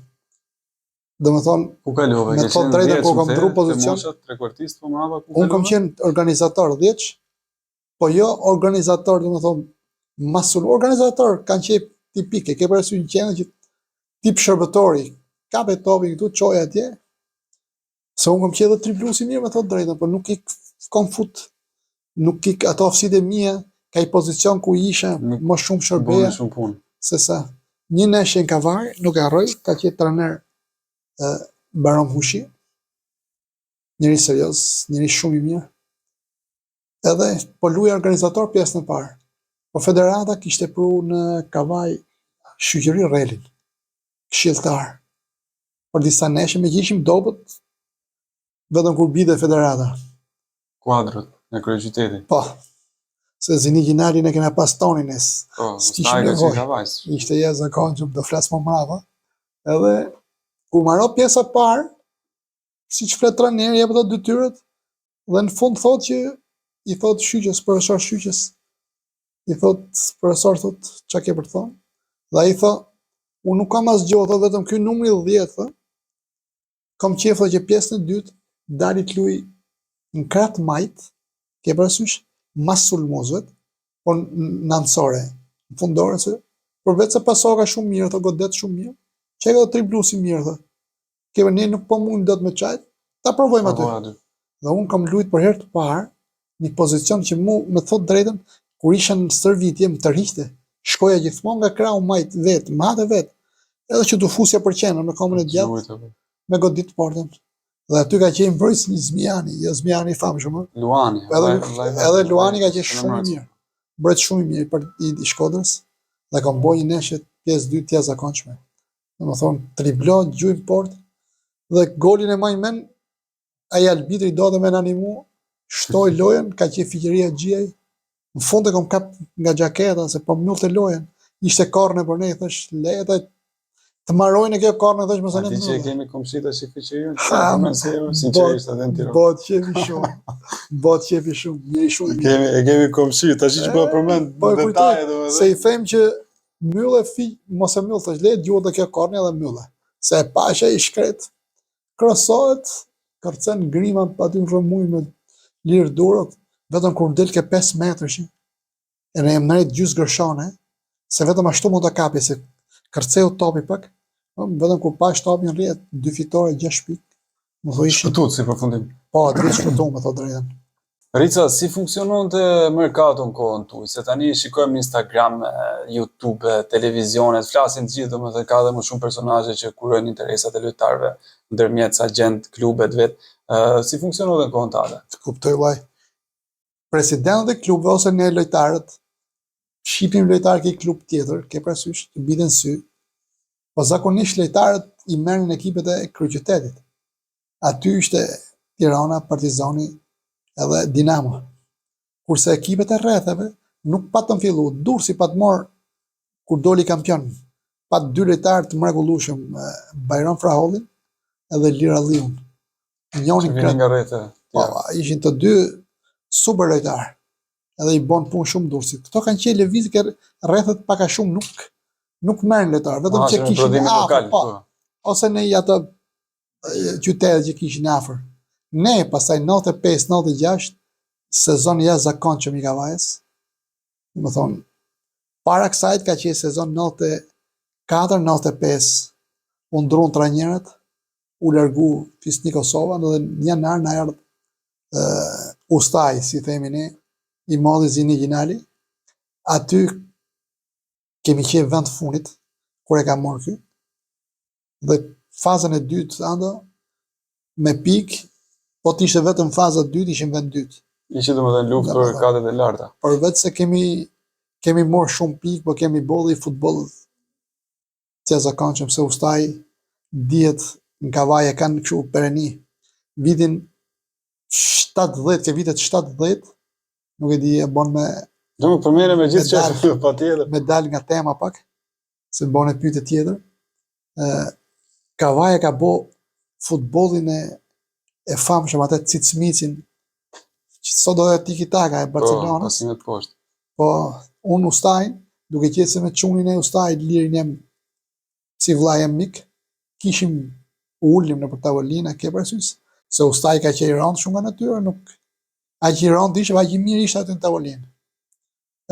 Do me thonë, Ku kalove? me thot drejtën, ku kam ndru pozicion, Trekvartist po mbrapa ku unë kam qenë organizator 10, po jo organizator, do me thonë, organizator kanë qenë tipike, ke parasysh një qenë që tip shërbëtori, kape topi këtu, qoj atje, se unë kam qenë dhe triplusi mirë me thot drejtën, por nuk i kom fut, nuk i ato ofsit e mia, ka i pozicion ku isha më shumë shërbeja, boni shumë punë. se sa një neshje në Kavar, nuk e harroj, ka qenë trener Baron Hushi, njëri serios, njëri shumë i mirë, edhe po luaj organizator pjesën e parë. Po federata kishte pru në Kavaj Shoqëri Relin, këshilltar. Por disa neshje me gjishim dobët, vetëm kur bide federata. Kuadrët në kryeqyteti. Po, se Zini Gjinali ne kena pas tonin es. Po, s'kishim stajka që nevojë. ka vajs. Ishte jashtëzakonshëm, do flas më mbrapa. Edhe kur marrë pjesa e parë, siç flet trajneri jep ato detyrët, dhe në fund thot që i thot Shyqës, profesor Shyqës, i thot profesor thot çka ke për të thonë? Dhe ai thot, unë nuk kam asgjë, thot vetëm ky numri 10, thot. Kam qejf që pjesën e dytë dali të luaj në krah të majt, ke parasysh, mas sulmozëve, po në anësore, në fundore, se përveç se pasoka shumë mirë, thot godet shumë mirë, që e ka triplusi mirë, thot. Keve ne nuk po mund dot me çajt, ta provojmë aty. Dhe unë kam luajt për herë të parë një pozicion që mu me thot drejtën, kur isha në stërvitje më tërhiqte, shkoja gjithmonë nga krau majt vet, madhe vet, edhe që du fusja për qenër me komën e djathtë, me godit portën. Dhe aty ka qenë mbrojtës një Zmiani, jo Zmiani i famshëm, Luani. edhe Luani ka qenë shumë i mirë. Mbrojt shumë i mirë i Shkodrës dhe ka bërë një neshje pjesë 2 të jashtëzakonshme. Domethënë triblo, gjujmë port dhe golin e majnë men, ai arbitri do të më animu, shtoi lojën, ka qenë fiqëria Xhiaj. Në fund e kom kap nga xhaketa se po mbylte lojën. Ishte korne për ne, thash, leta të marrojnë kjo korne, thash mos e Ti që lëmë. kemi komshita si fiqërinë, sinqerisht edhe në Tiranë. Bot qefi shumë. Bot qefi shumë, njëri shumë. Kemi komshi, tash që po përmend detaje domethënë. Se i them që mylle mos e myll, thash, le djuhet kjo korne dhe mylle. Se e pasha i shkret, krosohet, kërcen grima aty në rëmuj me lirë durët, vetëm kur del ke 5 metrësh, e ne jam nëjt gjysë gërshane, se vetëm ashtu mund të kapi, se kërceu topi pak, vetëm kur pash topi në rrjet, 2 fitore, 6 pikë, më thoi ishin. Shpëtut si përfundim. Po, atë shpëtu me thot drejtën. Rica, si funksionon të merkato në kohën tuaj? Se tani shikojmë në Instagram, YouTube, televizionet, flasin të gjithë, domethënë ka dhe më shumë personazhe që kurojnë interesat e lojtarëve, ndërmjet agent, klubet vet. Si funksionon në kohën tale? Të kuptoj vllai. Presidentët e klubeve ose ne lojtarët shipim lojtarë ke klub tjetër, ke parasysh të biten sy. Po zakonisht lojtarët i merrin ekipet e kryeqytetit. Aty ishte Tirana, Partizani edhe Dinamo. Kurse ekipet e rrethave nuk patën fillu, Durrësi pat mor kur doli kampion. Pat 2 lojtarë të mrekullueshëm, Bajram Frahollin edhe Lir Alliun. Njëri nga rrethë. Po, ishin të 2 super lojtarë. Edhe i bon punë shumë Durrësit. Këto kanë qenë lëvizje rrethët pak a shumë nuk merren lojtarë, vetëm që kishin afër, po. Ose në ato qytete që kishin afër. Ne pastaj 95-96 sezon jashtëzakonshëm i Kavajës. Domethënë para kësaj ka qenë sezon 94-95. U ndrun trajnerët, u largu Fisni Kosova dhe në janar na erdhi Ustaj, si themi ne, i modhi Zini Gjinali. Aty kemi qenë vend fundit, kur e ka morë ky. Dhe fazën e dytë, ando, me pikë, po t'ishte vetëm faza e dytë, ishim vend dytë. Ishte domethënë luftë për katët e larta. Por vetë se kemi morë shumë pikë, po kemi bolli futboll të jashtëzakonshëm, se Ustaj dihet në Kavaj e kanë kështu pereni. Vitin 70, ke vitet 70, nuk e di e bon me... Do më përmene me gjithë që pa tjetër. Me dal nga tema pak, se bon e pyetje tjetër. Kavaj e ka bo futbollin e famshëm atë Cicmicin, që sot do e tiki-taka e Barcelonës. Po, pasimet poshtë. Po, unë Ustajn, duke qenë se me qunin e Ustajn, lirin jem si vllai jem mik, kishim ullim në për tavolina, ke parasysh, se Ustaj ka qenë i rëndë shumë nga natyra, nuk a që i rëndë ishte, a që i mirë ishte aty në tavolinë.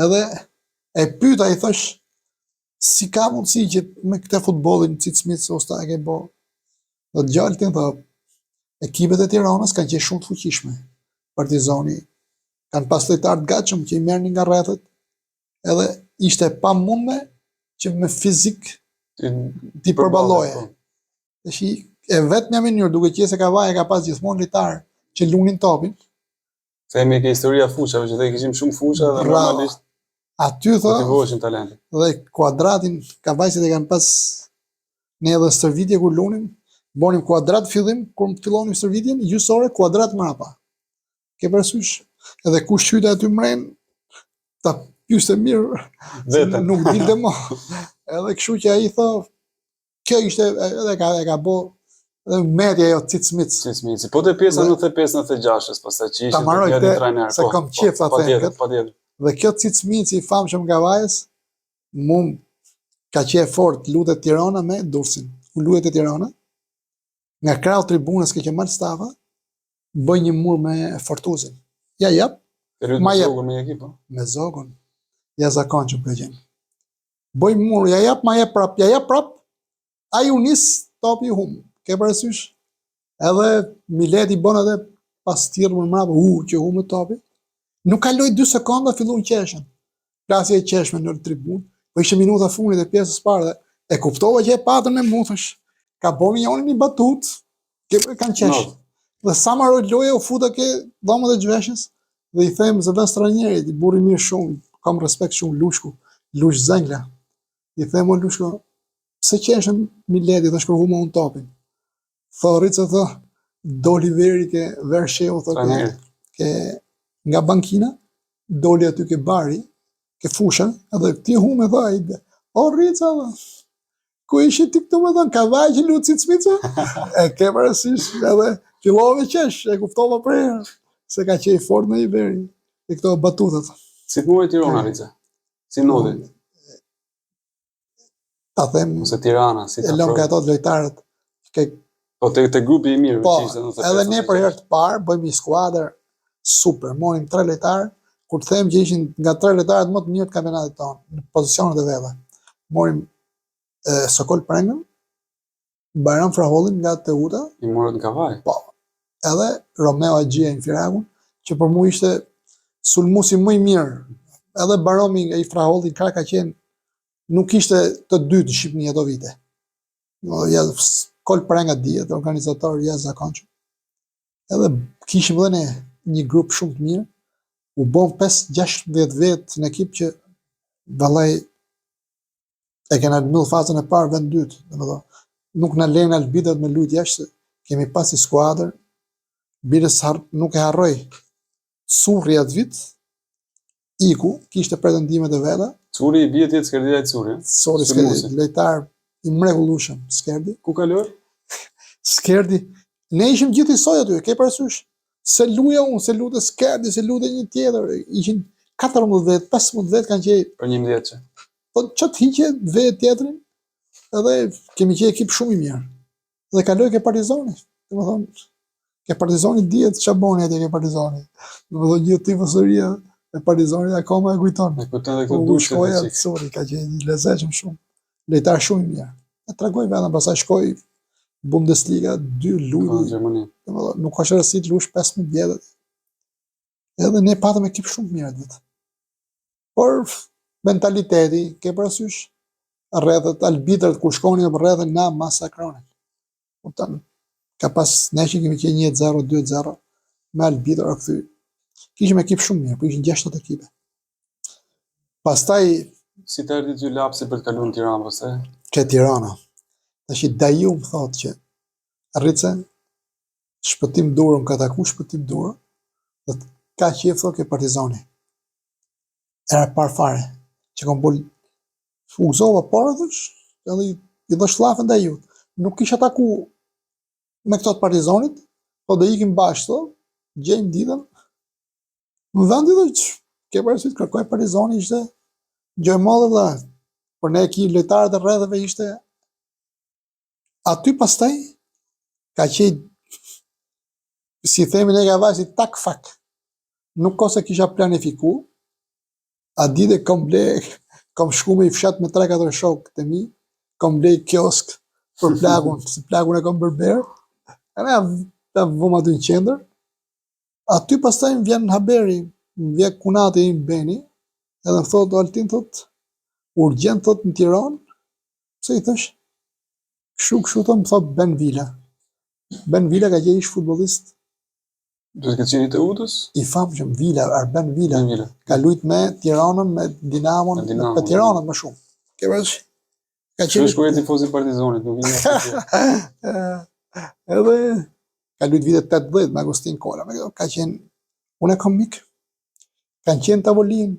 Edhe e pyeta i thash, si ka mundësi që me këtë futbollin Cicmit se Ustaj ke bo. Dhe gjallë të thë, ekipet e Tiranës kanë qenë shumë të fuqishme. Partizani kanë pas lojtarë të gatshëm që i merrnin nga rrethët, edhe ishte pa mundme që me fizik ti përballoje. Tash e vetmja mënyrë duke qenë se Kavaja ka pas gjithmonë lojtarë që lunin topin. Themi ke historia fushave, që dhe kishim shumë fusha dhe normalisht aty thë, motivoshin talentin. dhe kuadratin Kavajsit e kanë pas ne edhe stërvitje kur lunim, bonim kuadrat fillim, kur fillonim stërvitjen, gjysore kuadrat mrapa. Ke parasysh? Edhe kush qyte aty mren, ta pyeste mirë, nuk dilte më. Edhe kështu që ai tha, kjo ishte edhe e ka bo media jo Cicmic. Po të pjesa 95-96, pastaj që ishte Ta marroj të trajner. se kam qef ta them këtë. Patjetër. Dhe kjo Cicmic i famshëm nga Kavajës, mund ka qenë fort lutet Tirana me Durrësin. U lutet e Tirana. Nga krau tribunës ke që marrë stafa, bëj një mur me Fortuzin. Ja jap, Ma jep me ekip, me Zogun. Ja zakonshëm ka qenë. Bëj mur, ja jap prap. Ai u nis topi hum. Ke parasysh? Edhe Mileti bën edhe pas tirë më mrapa, që humë topi. Nuk kaloi 2 sekonda filluan qeshen. Plasja e qeshme në tribunë, po ishte minuta fundit e pjesës parë dhe e kuptova që e patën me mutësh. Ka bërë njëri një batut, kanë qesh. Dhe sa marroj loja u futa ke dhomët e gjveshës dhe i them zëvën stranjerit, i burri mirë shumë, kam respekt shumë Lush Zengla. I them o Lushko, pse qeshën Mileti dhe shkërvu më unë topin. Thorit se thë, doli veri ke verë sheu, ke nga bankina, doli aty ke bari, ke fushën, edhe ti hume tha, o Rica dhe, ku ishi ti këtu me thënë, ka vaj që lutë si të smica? E ke parasysh, edhe fillove qesh, e kuftova prejë, se ka qej fort në i veri, e këto batutat. Si të muaj Tirana, Rica? Si nodin? Ta them, ose Tirana, si e lëm ka ato të lojtarët. Po te grupi i mirë, po, edhe ne për herë të parë, bëjmë një skuadër super, morim 3 lojtarë, kur të them që ishin nga 3 lojtarët më të mirë të kampionatit tonë, në pozicionet e veta. Morim Sokol Prengën, Bajram Frahollin nga Teuta. I morët në Kavaj. Po, edhe Romeo Agjia në Firagun, që për mu ishte sulmusi më i mirë. Edhe Baromi i Frahollin ka qenë, nuk ishte të dytë në Shqipëni ato vite. Kol Prenga dihet, organizator jashtë zakonshëm. Edhe kishim dhe ne një grup shumë të mirë, u bom 5-16 vetë në ekip që vallaj e kena në fazën e parë vend dytë, nuk na lejnë albitët me lujt jashtë, kemi pas i skuadër, birës nuk e harroj, Surri atë vit, Iku, kishte pretendimet e veta. Suri i bie tjetë Skerdija i Suri. Suri Skerdi, lojtar i mrekullueshëm, Skerdi. Ku kalor? Skerdi, ne ishim gjithë i soj aty, ke parasysh? Se luja unë, se lute Skerdi, se lute një tjetër, ishin 14, 15 kanë qenë. Për 11 që. Po që të hiqe vetë tjetërin, edhe kemi qenë ekip shumë i mirë. Dhe kaloj ke Partizani, dhe më thonë, ke Partizani djetë që boni atje ke Partizani. Dhe më thonë gjithë tifosëria e Partizani akoma e kujton. E kujton dhe këtë dushë shkoja të Suri, ka qenë i lezetshëm shumë. Lojtar shumë i mirë. E tregoj vetëm, pastaj shkoj Bundesliga 2 luj. Nuk ka rësi të lush 15 vjetë. Edhe ne patëm ekip shumë mirë atë. Por mentaliteti, ke parasysh, rrethët albitrat kur shkonin për rrethën na masakronin. Kupton? Ka pas neshin kemi qenë 1-0, 2-0 me albitrat o kthy. Kishim ekip shumë mirë, po ishin 6 ekipe. Pastaj si të erdhi ty lapsi për të kaluar në Tiranë pastaj? Ke Tirana. Tash Daju më thotë që Rrice, shpëtim durën, ka taku shpëtim durën, dhe ka qef thotë ke Partizani. Era par fare, që kom bol uzova parëdhësh, edhe i dhe shlafën Daju. Nuk kisha taku me këto të Partizanit, po dhe ikim bashkë, gjejmë ditën, në vendi dhe që ke parasysh kërkoj Partizani ishte gjë e madhe dhe por ne ki lojtarët e rrethëve ishte aty pastaj ka qenë si themi ne ka vajsi tak fak. Nuk ka se kisha planifiku, a dite kom shku me i fshat me 3-4 shokë të mi, kom blej kiosk për plagun, se plagun e kom berber, e ne vëm aty në qendër, aty pastaj më vjen haberi, më vjen kunati i Beni, edhe më thot, Altin thot, urgjent thot në Tiranë, pse i thësh? Kështu thot, më thot Ben Vila. Ben Vila ka qenë ish futbollist. Do të qenë të Udës? I famshëm Vila, Arben Vila. Ka luajt me Tiranën, me Dinamon, me Tiranën më shumë. Ke parasysh? Ka qenë shkruaj tifoz i Partizanit, nuk vjen asgjë. Edhe ka luajt vitet 80 me Agustin Kola, ka qenë unë kam mik. Kanë qenë tavolinë.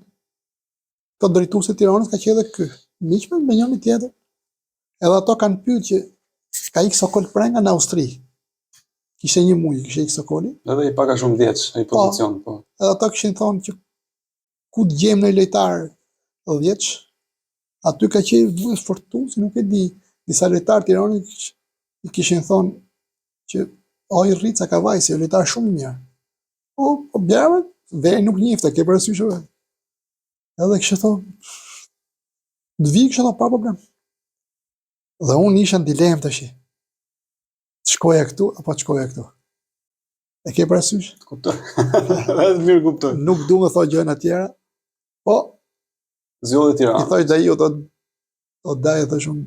Të drejtuesi i Tiranës ka qenë edhe ky. Miq me njëri tjetër. Edhe ato kanë pyetur që ka ikë Sokol Prenga në Austri. Kishte një muj, kishte ikë Sokoli. Edhe i paka shumë vjeç, ai pozicion, po. Edhe ato kishin thonë që ku të gjejmë në lojtar 10, aty ka qenë duhet fortunë, si nuk e di. Disa lojtar Tiranës i kishin thonë që oj Rrica ka vajsi, lojtar shumë i mirë. Po bjerë, veri nuk njifte, ke parasysh edhe. Edhe kishte thonë, të vi kishte thonë pa problem. Dhe unë isha në dilemë tash. Të shkoja këtu apo të shkoja këtu. E ke parasysh? Kuptoj. Vetë mirë kuptoj. Nuk du me thoj gjëra të tjera. Po zgjodhi Tiranë. I thoj Daju o Daj thashun,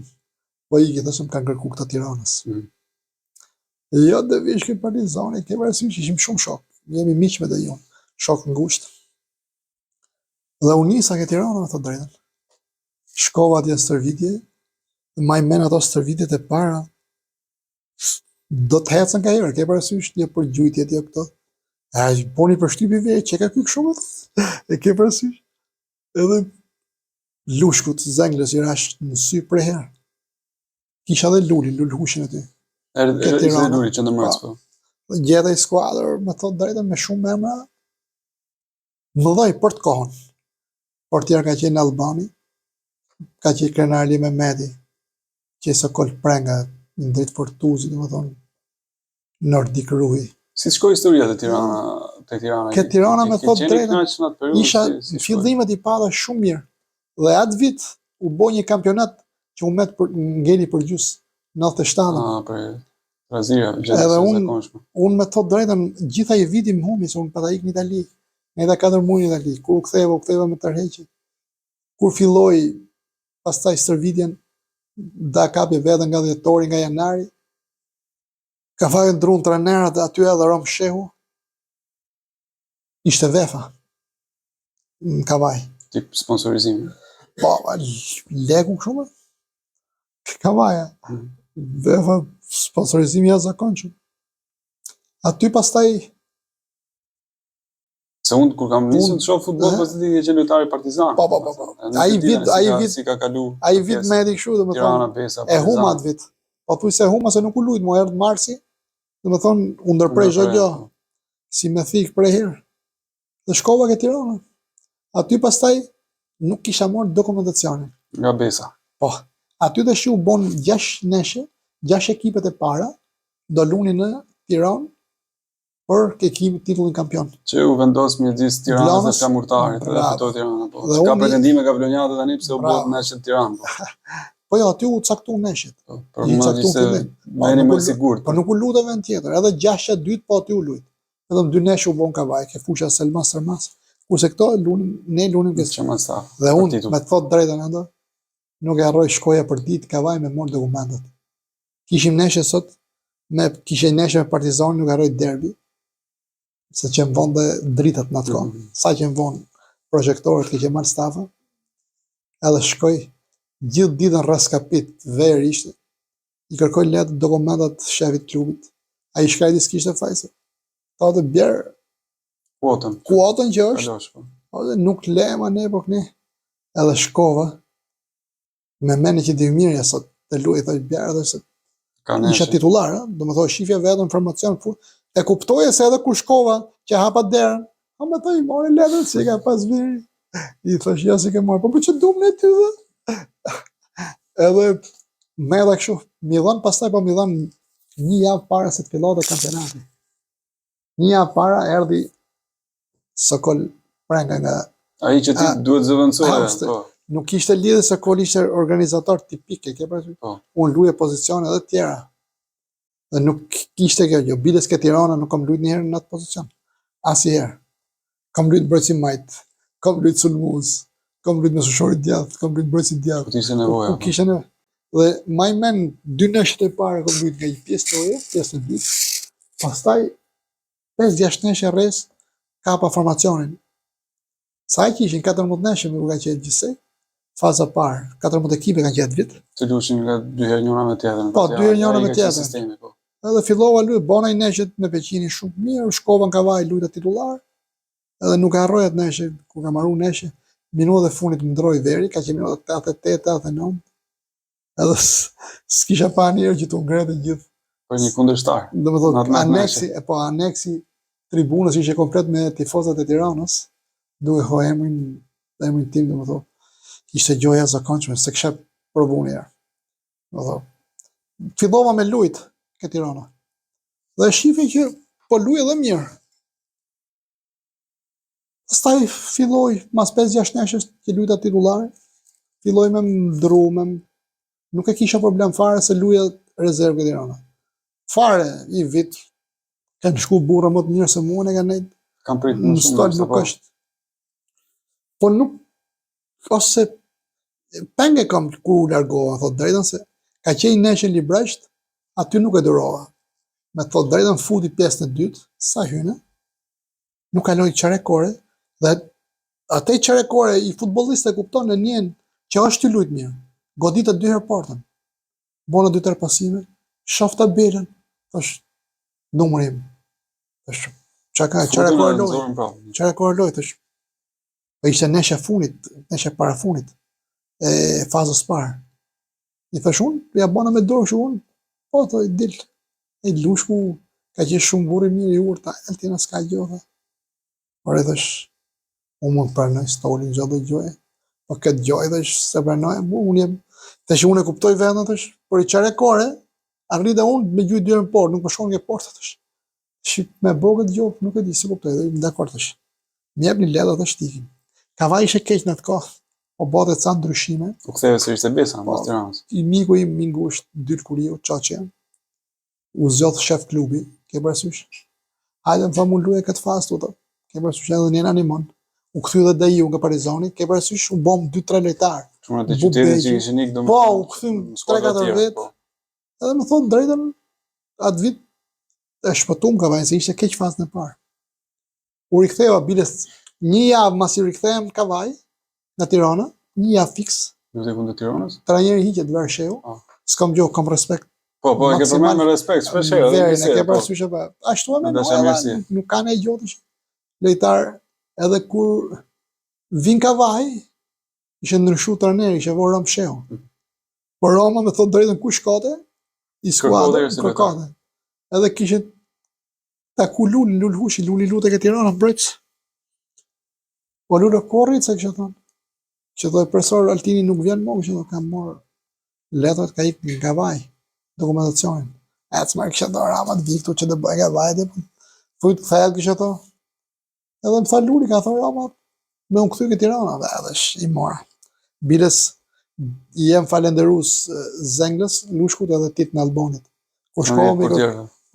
po iki thashun kanë kërku këto Tiranës. Jo, dhe vish këtë Partizani, ke parasysh ishim shumë shok. Jemi miq me dhe jonë, shok ngusht. Dhe unë nisa ke Tirana, me thot drejtën. Shkova atje në stërvitje, maj men ato stërvitjet e para, do të hecën ka herë, ke parasysh një përgjujtje tje këto. Po një përshtypje vej, që ka ky këshumë, e ke parasysh. Edhe lushkut, zengles, i rash në sy për herë. Kisha dhe lul hushin e ty. Ishte Luri që ndërmërës, po. Gjeta i skuadër, me thot drejtën, me shumë emra, më dhoj për të kohën. Portier ka qenë Albani, ka qenë Krenarli Mehmeti, që së kol prenga në dritë Fortuzi, dhe më thonë, Nordik Ruhi. Si shkoj historia të Tirana? Ke Tirana me thot drejtën, isha në fillimet i pada shumë mirë, dhe atë vit u bo një kampionat që u met ngeli për gjusë, 97. Për Brazia, edhe unë me thot drejtën, gjitha i viti më humi, se unë pata ik në Itali, në edhe 4 muaj në Itali, kur u ktheva me tërheqje, kur filloi pastaj stërvitjen, da kapje vetën nga dhjetori, nga janari, ka fajën drunë trenerat aty edhe Rom Shehu, ishte vefa, në Kavaj. Tip sponsorizim. Po, legu këshume, Kavaja, vefa sponsorizim jashtëzakonshëm. Aty pastaj se unë kur kam nisur të shoh futboll pozitiv që lojtari Partizan. Po. Ai vit si ka kalu. Ai vit më edi kështu, domethënë. E huma atë vit. Po thuaj se huma se nuk u lut, më erdh Marsi. Domethënë u ndërprej çdo gjë. Si me thik prej herë. Dhe shkova ke Tirana. Aty pastaj nuk kisha marrë dokumentacionin. Nga Besa. Po. Aty dhe u bon 6 neshe, 6 ekipet e para do lunin në Tiranë për titullin kampion. Që u vendos midis Tiranës dhe Flamurtarit, dhe fitoi Tirana, po. Ka pretendime nga Vlonjata tani pse u bë meshet në Tiranë, po. Po jo, aty u caktu meshet. Por më ishte merrni më sigurt. Po nuk u lutave në tjetër, edhe 6-2 po aty u lut. Edhe 2 neshe u bon Kavaj, ke fusha Selma Sërmas. Kurse këto ne lunim kësaj. Dhe unë me të thot drejtën ende, nuk e harroj shkoja për ditë Kavaj me mor dokumentet. Kishim neshe sot, kishe neshe me Partizani, nuk e harroj derbi. Se që më vonë dhe dritat në atë kohë. Sa që më vonë projektorët që marrë stafa, edhe shkoj gjithë ditën raskapit, verë ishte, i kërkoj letë dokumentat shefit klubit. A i shkaj disë kishte fajse. Ta dhe bjerë kuotën që është, nuk lema ne po këne. Edhe shkova, me mene që di mirë sot, të luaj, thoj bjerë dhe se isha titular, do më thoj shifja vetë informacion, e kuptoje se edhe kur shkova që hapa derën, a me thoj, more letën, si ka pas viri. I thash, ja si ke marrë, po që dumë në ty dhe. Edhe me edhe këshu, mi dhanë pastaj, po mi dhanë një javë para se të fillote kampionati. Një javë para erdi Sokol prenga nga... A i që ti duhet zëvëndësore, po. Nuk ishte lidhë se Sokol ishte organizator tipike, ke përshë? Unë luje pozicione edhe tjera. Dhe nuk kishte kjo gjë. Biles ke Tirana nuk kam lujt njëherë në atë pozicion. Asnjëherë. Kam lujt brojtësi majt, kam lujt sulmues, kam lujt me sushorit djathtë, kam lujt brojtësi djathtë. Kishte nevojë. Kishte nevojë. Dhe maj men 2 neshët e parë kam lujt nga një pjesë të oje, pjesë në dytë. Pastaj 5-6 neshë rres kapa formacionin. Sa që ishin 14 neshë me u ka qenë gjithsej. Faza parë, 14 ekipe kanë qenë vit. Të lushin nga 2 herë njëra me tjetrën. Po, 2 herë njëra me tjetrën. Edhe fillova luaj, bona i neshet me Peqinin shumë mirë, shkova në Kavaj lujta titular, edhe nuk harroj atë neshe, ku ka marru neshe, minutat e fundit më ndroi veri, ka qenë minutat 88-89, edhe s'kisha pa njerë që t'u ngrete gjithë. Për një kundërshtar. Dhe më thotë, aneksi tribunës ishe komplet me tifozat e Tiranës, duke ho emrin tim, dhe më thotë, ishte gjoja zakonshme, se kisha provu njerë. Dhe thotë, fillova me lujt ke Tirana. Dhe shifi që po luj edhe mirë. Pastaj filloj, mas 5-6 neshës që lujta titulare, filloj me ndru, nuk e kisha problem fare se luja rezervë ke Tirana. Fare, i vit, kanë shku burra më të mirë se mua, ne kanë nejtë. Kam prit më shumë, nuk është. Po nuk, ose, penge kam ku u largova, thot drejtën se, ka qenë neshën Libresht, aty nuk e durova. me të thotë drejtën futi pjesën e dytë, sa hyne, nuk kaloi çarekore dhe atë çarekore i futbollistë e kupton në njën që është i lut mirë. Goditë 2 herë portën. Bona 2-3 pasime, shoh tabelën, thash numri im. Thash çarekore loj. Çarekore loj thash. Po ishte nesha funit, nesha para funit e fazës parë. I thash unë, ja bona me dorë që unë, po të dil. E lushku ka qenë shumë burri mirë i urta, Altina s'ka gjë. Por e thash, unë mund pranoj stolin çdo gjë. Po këtë gjë thash se pranoj, unë jam tash unë e kuptoj vendin thash, por i çarekore arrita unë me gjujt 2 herë në portë, nuk po shkon nga porta thash. Shit me bogët gjë, nuk e di si kuptoj, dakord thash. Më jepni lehtë thash tikim. Kavaj ishte keq në atë kohë, po bote ca ndryshime. U ktheve se ishte besa në Tiranës. I miku im Mingusht, Dyl Kuriu, Çaçi. U zgjodh shef klubi, ke parasysh. Hajde më thamë luaj këtë fazë tuta. Ke parasysh edhe një animon. U kthy dhe Daiu nga Partizani, ke parasysh u bëm 2-3 lojtar. Çuna të qytetit që ishin ik Po, u kthym 3-4 vjet. Edhe më thon drejtën atë vit e shpëtum Kavaj se ishte keq fazën e parë. U riktheva biles një javë mas i rikthehem Kavaj në Tiranë, një javë fiks. Lutë kundër Tiranës? Trajneri hiqet Versheu. S'kam gjë, kam respekt. Po, e ke përmend me respekt, shpesh herë. Verin, e ke parasysh apo? Ashtu e mendoj, nuk kanë ai gjotë. Lojtar edhe kur vin Kavaj, ishte ndryshu trajneri, ishte vënë Ramsheu. Por Roma më thot drejtën ku shkote, i skuadër kërkote. Edhe kishte taku Lulhushi, Luli lutë ke Tirana mbrojtës. Po Lulë korrit se kishte thonë. Që do profesor Altini nuk vjen më, që do kam marr letrat ka ik nga Kavaj. Dokumentacionin. Atë më kishte dorë amat viktu që do bëj Kavaj dhe fut thellë kishte thonë. Edhe më tha Luli ka thonë amat me unë kthy ke Tirana dhe edhe i mora. Biles i jem falenderues Zenglës, Lushkut edhe Tit në Albonit. Kur shkova me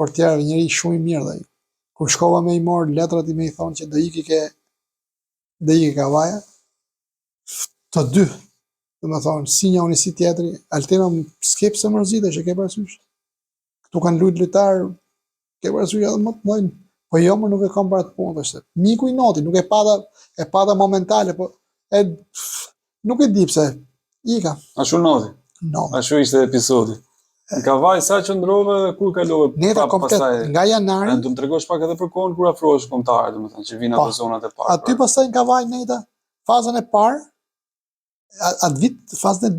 portier, njëri shumë i mirë dhe ai. Kur shkova me i marr letrat i më i thonë që do iki Kavaja. Të dy, dhe me thonë, si një unë si tjetëri, Altina s'kep se mërzite që ke parasysh. Këtu kanë lujt lojtar, ke parasysh edhe më të mëjnë, po jo më nuk e kam para të punë, dhe miku i noti, nuk e pata momentale, po nuk e di pse, ika. Ashtu noti? Ashtu ishte episodi. Në Kavaj sa qëndrove dhe kur kalove? Neta komplet, nga janari. Du më tregosh pak edhe për kohën kur afrohesh kombëtarët, domethënë që vinë ato zonat e parë. Aty pastaj në Kavaj neta, fazën e parë, atë vit, fazën e...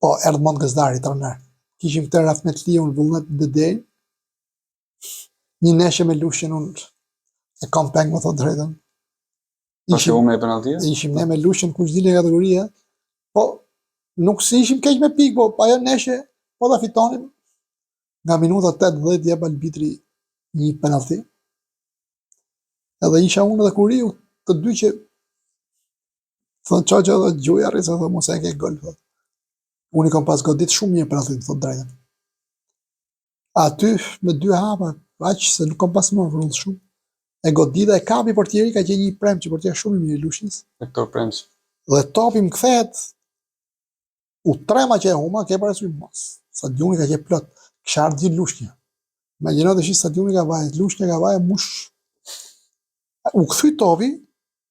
Po, Erdmond Gëzdari, trajner. Kishim këtë Rafmet Lion, Vullnet Dedej. Një neshe me Lushin, unë e kam peng më thot drejtën. Ishim me penaltia? Ishim ne me Lushin, kush dile kategoria. Po, nuk si ishim keq me pik, po ajo neshe, po da fitonim. Nga minuta 80 jep arbitri një penalti. Edhe isha unë dhe Kuriu, të dy që thënë Çaçi edhe Gjuja rrisë, dhe mos e ke gol, thot. Unë i kam pas godit shumë mirë për atë, thot drejtën. Aty, me 2 hapa, aq se nuk kam pas marrë vrullë shumë. E godita e kapi portieri, ka qenë një prem që portier shumë i mirë i Lushins. Hector Premç. Dhe topi më kthehet, u trema që e huma, ke parasysh mos. Stadiumi ka qenë plot, kisha ardhur Lushnja. Imagjino të shish stadiumi ka vaj, Lushnja ka vaj mush. U kthy topi,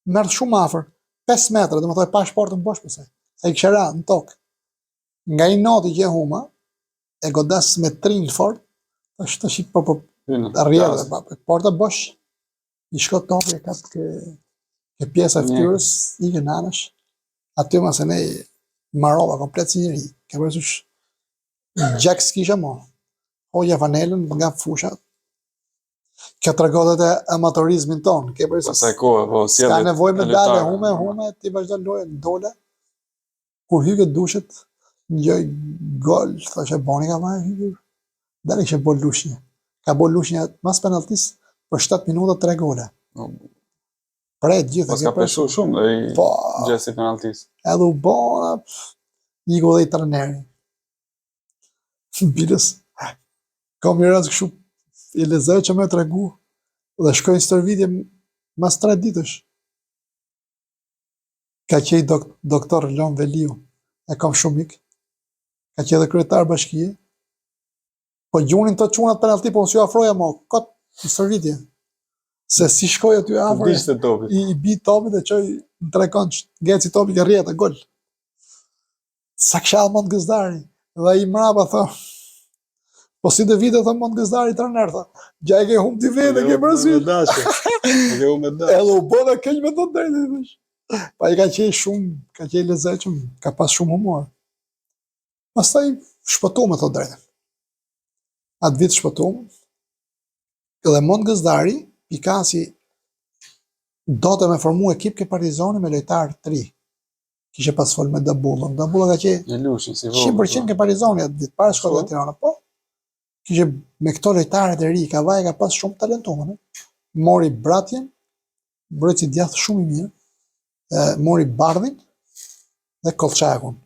merr shumë afër. 5 metra, dhe më thoi pa shportën bosh pëse, se i këshera në tokë. Nga i noti që e huma, e godas me trinë fort, është të shqip po rrjedhe, porta bosh, i shko topi e katë ke pjesa e ftyrës, i ke nanësh, aty ma se ne marova komplet si njëri, ke përësush, gjak s'kisha mo, hoja fanelën nga fushat, kjo të regodet e amatorizmin tonë, ke përësush, pasaj kohë, po, s'ka nevoj me dale, hume, ti vazhdo lojë, dole, kur hyke dushet, njëj gol, thashe boni ka vaj, dale ishe bol Lushnja, ka bol Lushnja mas penaltis, për 7 minuta 3 gole. Pret gjithë. Pas ka peshu shumë dhe i gjesi penaltis. Edhe u bona, i go dhe i trajneri. Bilës, kam një rast kështu, i lezoj që me tregu, dhe shkoj në stërvidje mas 3 ditësh. Ka qej doktor Lon Veliu, e kam shumë ik, ka qej dhe kryetar bashkije, Po gjunin të çunat penalti, po s'ju afroja mo, kot në stërvitje. Se si shkoj aty afër, Dishte topit. i bi topit e çoj në trekonç, ngeci topi ke rrjeta, gol. Sa kisha mund gëzdari, dhe ai mrapa tha, po si dhe vite tha mund gëzdari trajner tha, gja e ke humb ti vete, ke parasysh. Ke u me dash. Edhe u bëna keq me të drejtë. Pa i ka qenë shumë, ka qenë lezetshëm, ka pas shumë humor. Pastaj shpëtu me të drejtën. Atë vit shpëtu, edhe mund gëzdari, Pikasi do të me formu ekip ke Partizani me lojtarë 3. Kishe pas fol me Dabullën. Dabulla ka qenë E lushin, si 100% ke Partizani atë vit, para shkollës së Tiranës, po. Kishe me këto lojtarët e ri, Kavaj ka pas shumë talentuar. Mori Bratjen, mbrojtësi djathtë shumë i mirë, mori Bardhin dhe Kolçakun.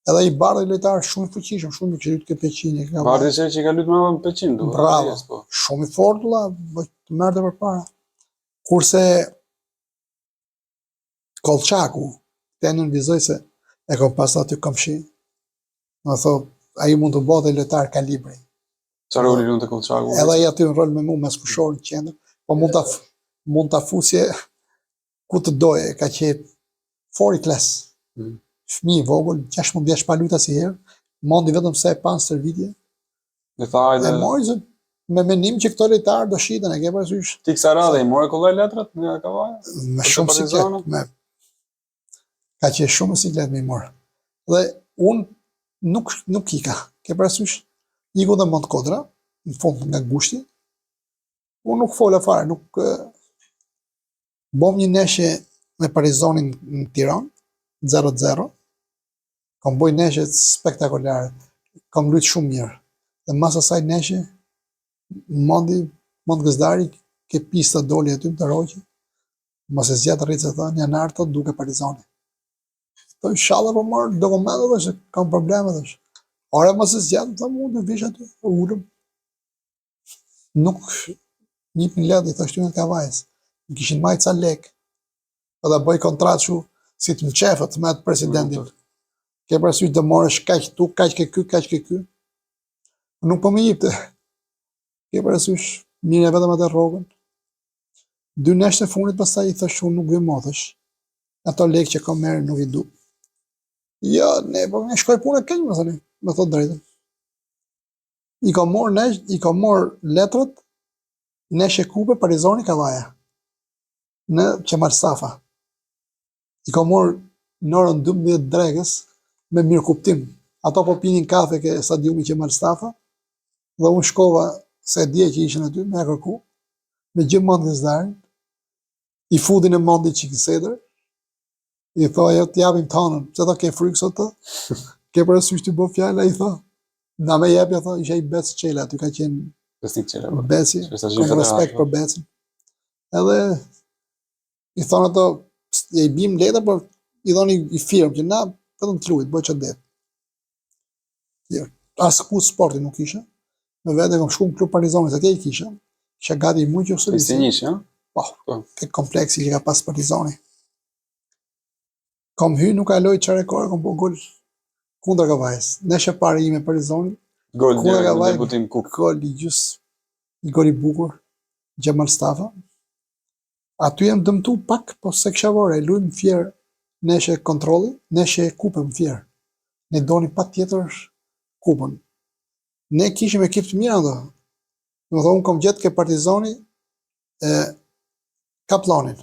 Edhe i Bardhi lojtar shumë i fuqishëm, shumë i këshirit ke Peqini. Bardhi që ka luajtur me Peqin, duhet. Bravo, shumë i fortë valla, të merrte përpara. Kurse Kolçaku, te nënvizoj se e kom pas aty komshi. Më thot, ai mund të bëhet lojtar kalibri. Çfarë roli lund të Kolçaku? Edhe ai aty në rol me mua mes fushor në qendër, po mund ta fusje ku të doje, ka qenë fori klas. Fëmijë i vogël, 16 vjeç pa luajtur asnjëherë, mondi vetëm se e pa në stërvitje. E tha hajde. E mori se me menim që këto lojtarë do shiten, e ke parasysh? Ti kësa radhe i more kollaj letrat nga Kavaja? Me shumë siklet, ka qenë shumë siklet me i morë. Dhe unë nuk ika, ke parasysh? Iku dhe Mont Kodra, në fund nga gushti. Unë nuk fola fare, nuk bom një neshje me Partizanin në Tiranë, 0-0. Kom boj neshje spektakolare, kom luajtur shumë mirë. Dhe mas asaj neshje, Mont Gëzdari ke pista doli aty të roqe, mos e zgjat rritë se tha, një nartë duke Partizani. Po inshallah po marr dokumente dhe se kam probleme dhe. Ora mos e zgjat, tha mund të vish aty, ulëm. Nuk 1.000 lekë i thashtu në Kavajës. Më kishin majtë ca lek. Edhe bëj kontratë shu si të mqefët me atë presidentin. Ke parasysh të morësh kaq tu, kaq ke ky. Nuk po më jepte. Ke parasysh mirë vetëm atë rrogën. 2 neshte fundit pastaj i thash unë nuk vi mothesh. Ato lekë që kam merr nuk i du. Jo, ne po më shkoj punë keq më thoni, me thot drejtën. I ka marr letrat neshje kupe Partizani Kavaja. Në Qemal Safa. I ka marr në orën 12 drekës me mirë kuptim. Ato po pinin kafe ke stadiumi Qemal Safa dhe unë shkova se dje që ishin aty me kërku me gjithë Mont Gëzdarin. I fudin e Monti Çikisedër. I tha ajo të japim tanën, pse ta ke frikë sot të? Ke parasysh të bë fjalë, ai tha. Na më jepja tha, isha i Bec Çela, aty ka qenë Besnik Çela. Beci, kam respekt për Becin. Edhe i thonë ato, i bim leta, por i dhoni i firmë, që na vetëm të luajt, bëj çadet. As ku sporti nuk isha. Me vete kam shku në klub Partizani, atje i kisha. Kisha gati i mujtë që Si njësh, ja? Po, ke kompleksi që ka pas Partizani. Kom hy, nuk kaloj çare kore, kom bo gol kundër Kavajës. Neshja parë ime Partizani. Gol direkt në debutim kuk. Gol i gjys, një gol i bukur, Xhemal Stafa. Aty jam dëmtu pak, po se kisha vore, luajm fjerë neshje kontrolli, neshje kupe më fjerë. Ne doni pa tjetër kupën. Ne kishim ekip të mirë ndo. Më thonë, kom gjetë ke Partizani Kaplanin,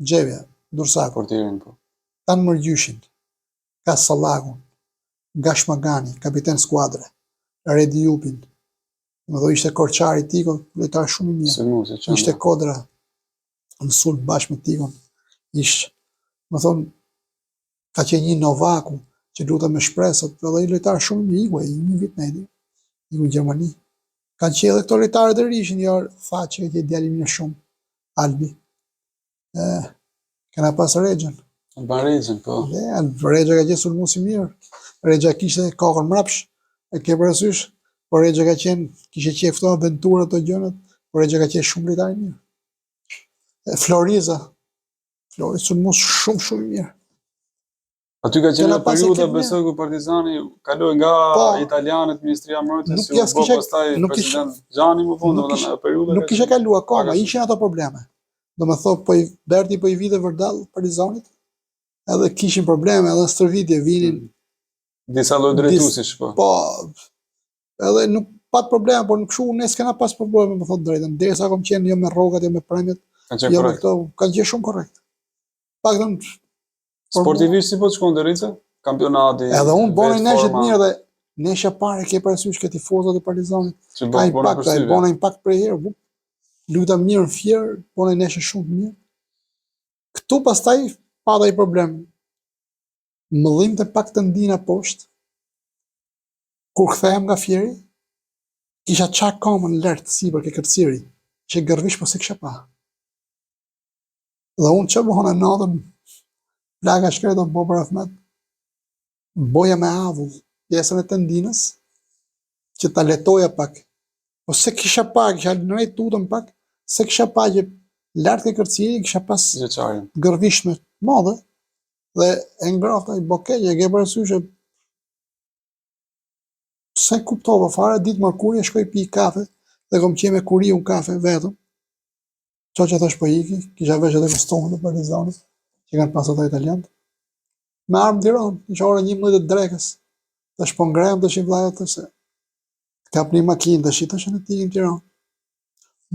Gjevja, Dursaku. Portierin, po. Tanë Mërgjyshin, ka Salagun, Gashmagani, kapiten skuadre, Redi Jupin, më thonë ishte Korçari Tikon, lojtar shumë i mirë, ishte Kodra, në sulm bashkë me Tikon, më thonë, ka qenë një Novaku, që luta me shpresët, edhe i lojtar shumë i mirë, i një vit me edhi, i në Gjermani. Kanë qenë edhe këto lojtarët e rishin, një orë faqe, që i djali mirë shumë, Albi. Kena pas Regjën. Alban Regjën, po. Regja ka qenë sulmues i mirë. Regja kishte kokën mrapsh, e ke parasysh, por Regja ka qenë, kishte qejf këto aventura të gjërat, por Regja ka qenë shumë lojtar i mirë. Floriza sulmues shumë i mirë. Aty ka qenë Kena një pas periudhë ekip mirë. besoj ku Partizani kaloi nga Po, italianët, Ministria e Mbrojtjes, nuk si u jas bë kishe- pastaj nuk kishe- president Xhani më vonë, nuk kishe- në periudhë nuk kishe kalu akoma, pak ishin ato probleme. Do me thot, Berti po i vide vërdall Partizanit, edhe kishin probleme, edhe stërvitje vinin, disa lloj drejtuesish, po. po, edhe nuk pat probleme, por nuk shu, ne s'kena pas probleme, më thot drejtën, derisa kom qenë jo me rrogat, jo me premjet, Kanë qenë jo me korrekt. këto, kanë qenë shumë korrekt. Paktën Sportivisht si po të shkon derica? Kampionati. edhe unë bona vetë neshët forma, mirë dhe nesha pare ke parasysh ke tifozat e Partizanit. që Ka bona impakt, e përshtypje. bona impakt për herë, luta mirë në fjerë, bona neshë shumë mirë. Këtu pastaj pata i problem. Më dhimbte pak të ndina poshtë. Kur kthehem nga fjeri, kisha çak kamën lart sipër ke kërciri, që gërvish po se kisha pa. Dhe unë që bëhona natën, plaga shkreta bo për Ahmet, boja me avull, pjesën e tendinës, që ta letoja pak. Po se kisha pa, kisha nëjt tutën pak, se kisha pa që lartë ke kërciri, kisha pas Gjeçarin. gërvishme madhe, dhe e ngrafta i bokeqe, e ke parasysh që se kuptova fare, ditë mërkurje shkoj pi kafe, dhe kom qenë me kuri unë kafe vetëm, që thash po iki, kisha vesh edhe kostumin e Partizanit, që kanë pas ato italianët. Me armë Tiranë, isha ora 11 të drekës, tash po ngrem tash i vllajat të se kap një makinë tash i tash në tikin Tiranë.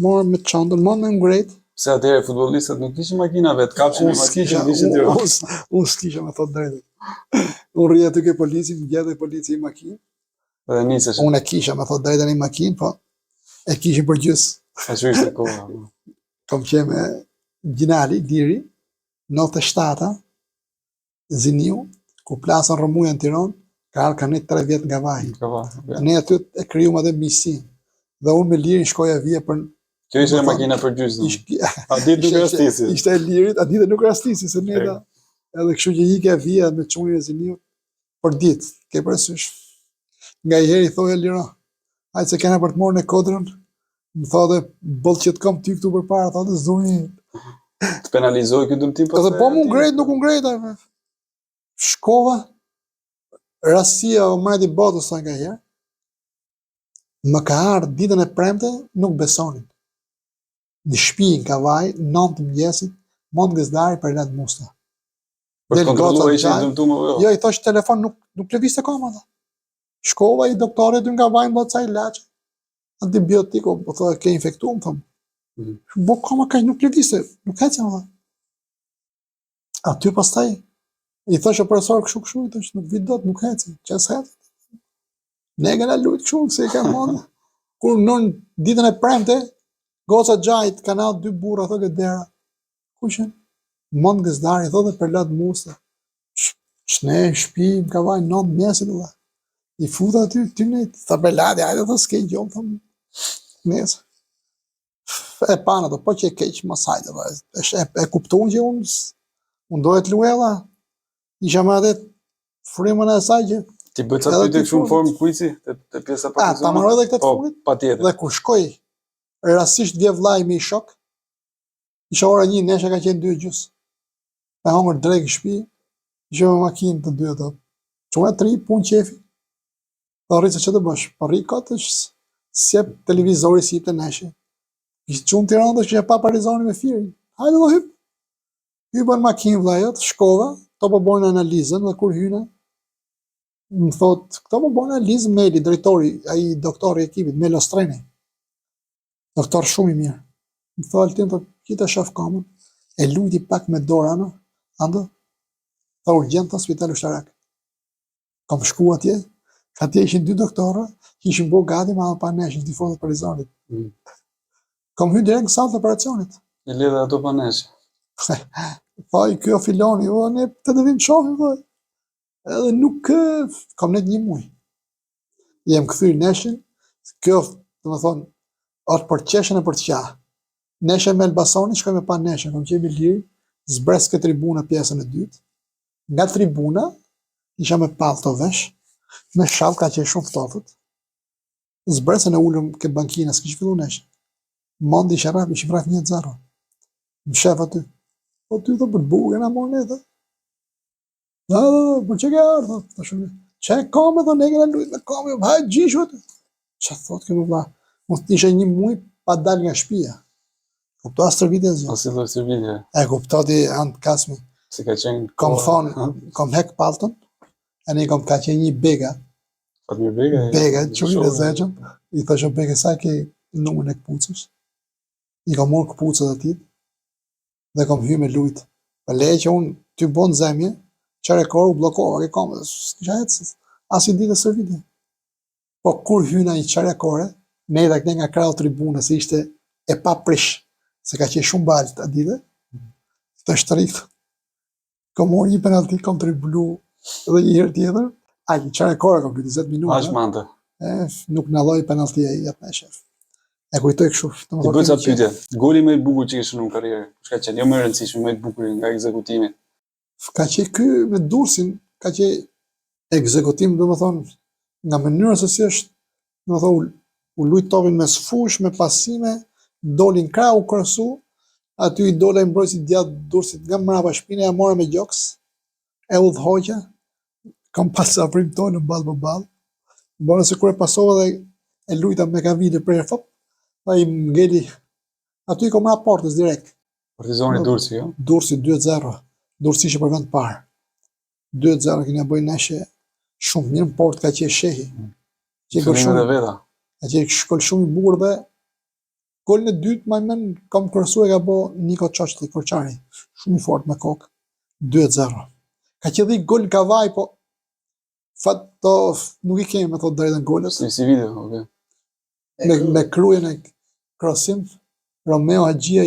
Morëm me çantën, morëm me ngrejt. Se atëherë futbollistët nuk kishin makina vet, kapshin me makinë, vishin Tiranë. Unë s'kisha me thot drejtë. Unë rrija aty ke polici, më gjetej polici i makinë. Dhe nisesh. Unë e kisha me thot drejtën i makinë, po e kishin për gjys. Ashtu ishte koha. Kom qenë me Gjinali, Diri, 97-a, Ziniu, ku plasën rëmuja në Tiranë, ka arë kanë 3 vjet nga vaj. Ka va. Ne aty e kryum edhe misi. Dhe unë me Lirin shkoja vje për... Kjo ishte makina për gjysmë. A ditë nuk rastisi. Ishte e Lirit, a ditë nuk rastisi, se ne da... Edhe kështu që ike vje me qunin e Ziniu për ditë, ke parasysh. Nga i heri thoja Lira, hajtë se kena për të morë në kodrën, më thode, bëllë që të kam ty këtu për para, thode, zuni. Të penalizoj këtë dëmtim pas. Edhe po mu ngrejt, nuk ngrejt, shkova, rasia o mreti botës sa nga herë, më ka ardhë ditën e premte, nuk besonin. Në shtëpi në Kavaj, 9 të mëngjesit, mund gëzdari për latë musta. Për të Del kontrolluar goca ishin gjallë. dëmtuar apo jo? Jo, i thosh telefon nuk lëviste koma dhe. Shkova i doktorit nga vajnë do të ca ilaçe, antibiotiko, po thë ke infektuar, më thëmë. Bo koma ka nuk lëviste, nuk hecë më dhe. Aty pastaj, i thosh operesor kështu, i thosh nuk vit dot, nuk hecë, qes hecë. Ne gëna lujt kështu, se i ka mëndë. Kur nën ditën e premte, goca gjajt, kanë ardhur 2 burra, thotë dera. Kushen? Mund gëzdari, thotë për latë musta. Shne, shpi, më ka vaj 9 mjesit dhe. I futa aty, ty ne, tha për latë, ajde dhe s'ke gjomë, thëmë, nesë. E pana do, po që e keq më sajtë, e kuptun që unë dojët luella, isha me adet frimën e saj që... Ti bëtë sa ty të këshu në formë kujci, të pjesa Partizanit? Ta marrë edhe këtë të funit? Pa tjetër. Dhe kur shkoj, rastisht vje vllai mi shok, isha ora 1, nesha ka qenë 2:30. Me hongër drejk në shtëpi, isha me makinë të 2 ato. Çuna 3 punë qefi. Dhe rritë që të bësh, po rri këtë sjep televizori si të neshe. Ishtë qunë Tiranë dhe që pa Partizani me Firin. Hajde dhe hyp. Hypën makinë vllajot, shkova, to po bojnë analizën dhe kur hyne, më thot, këto po bojnë analizën Meli, drejtori, ai doktori i ekipit, Melo Streni. Doktor shumë i mirë. Më thot, Altin, të kita shaf kamën, e lujti pak me dorë anë, andë, tha urgjent të spital ushtarak. Kam shku atje ishin 2 doktorë, që ishin bo gati ma pa neshin, tifozët Partizanit. Kam hyrë direkt në sallë të operacionit. I lidhe ato pa neshe. Tha i kjo filoni, ne të të vinë qofim, dhe. Edhe nuk, kam net 1 muaj. Jem këthyr neshin, kjo, të më thonë, është për qeshen e për të qa. Neshe me Elbasoni, shkoj me pa neshen, kam qemi lirë, zbres këtë tribuna pjesën e dytë. Nga tribuna, isha me palë të vesh, me shallë ka që e shumë ftofët. Zbresën e ullëm ke bankina, s'kish fillu neshe. Mondi isha rap, ishi vraf 1-0. Më shef aty. Po ty dhe për të buge, na morë ne dhe. Po që ke ardhë, të shumë. Që e kame dhe ne kena lujt me kame, hajt gjishut. Që thot këmë vla, mos të ishe një muj pa dal nga shpia. Kupto asë tërvitje zë. Asi dhe servitje. E kupto ti antë kasmi. Si ka qenë... Kom thonë, kom hek palton, e ne kom ka qenë një bega. Fatmir Bega? Bega, qërin e zeqëm. I thëshë bega, sa ke numën e këpucës. I kom morë këpucët e tit, dhe kom hy me lujt. Për leje që unë ty bon zemje, qare koru blokova, ke kom, s'kisha hetës, as i ditë e servitje. Po kur hyna i qare kore, ne dhe këne nga krau tribune, se ishte e pa prish, se ka qenë shumë balë të dite, të shtërikë. Kom morë një penalti, kom tribulu dhe një herë tjetër, a i qare kore, kom për 20 minuta. Ash mante. Nuk në loj penalti e jetë me shef. E kujtoj kështu. Ti bëj ca pyetje. Goli më i bukur që ke shënuar në karrierë. Kush ka qenë? Jo më e rëndësishme, më i bukur nga ekzekutimi. Ka qenë ky me Durrësin, ka qenë ekzekutim, domethënë, nga mënyra se si është, domethënë, u lut topin me sfush, me pasime, dolin krah u kërsu, aty i dole mbrojtësi djathtë Durrësit nga mbrapa shpine, ja mora me gjoks, e udhhoqja, kam pas afrim tonë në ballë për ballë. Bona se kur e pasova dhe e lujta me kavile për fop, dhe i ngeli, aty i kom raportës direkt. Partizani Durrësi, jo? Durrësi 2-0, Durrësi ishte për vend parë. 2-0 kena bëjë neshe shumë mirë, në port ka qenë shehi. Fillimet e veta. Ka qenë shkoll shumë i bukur dhe golin e dytë më men kam kërësu e ka bo Niko Çoçli Korçari, shumë i fort me kokë. 2-0. Ka qenë dhe gol kavaj, po fat to nuk i kemi me thot drejtën golet. Si video, okay. Me kryen e krosim, Romeo Haxhia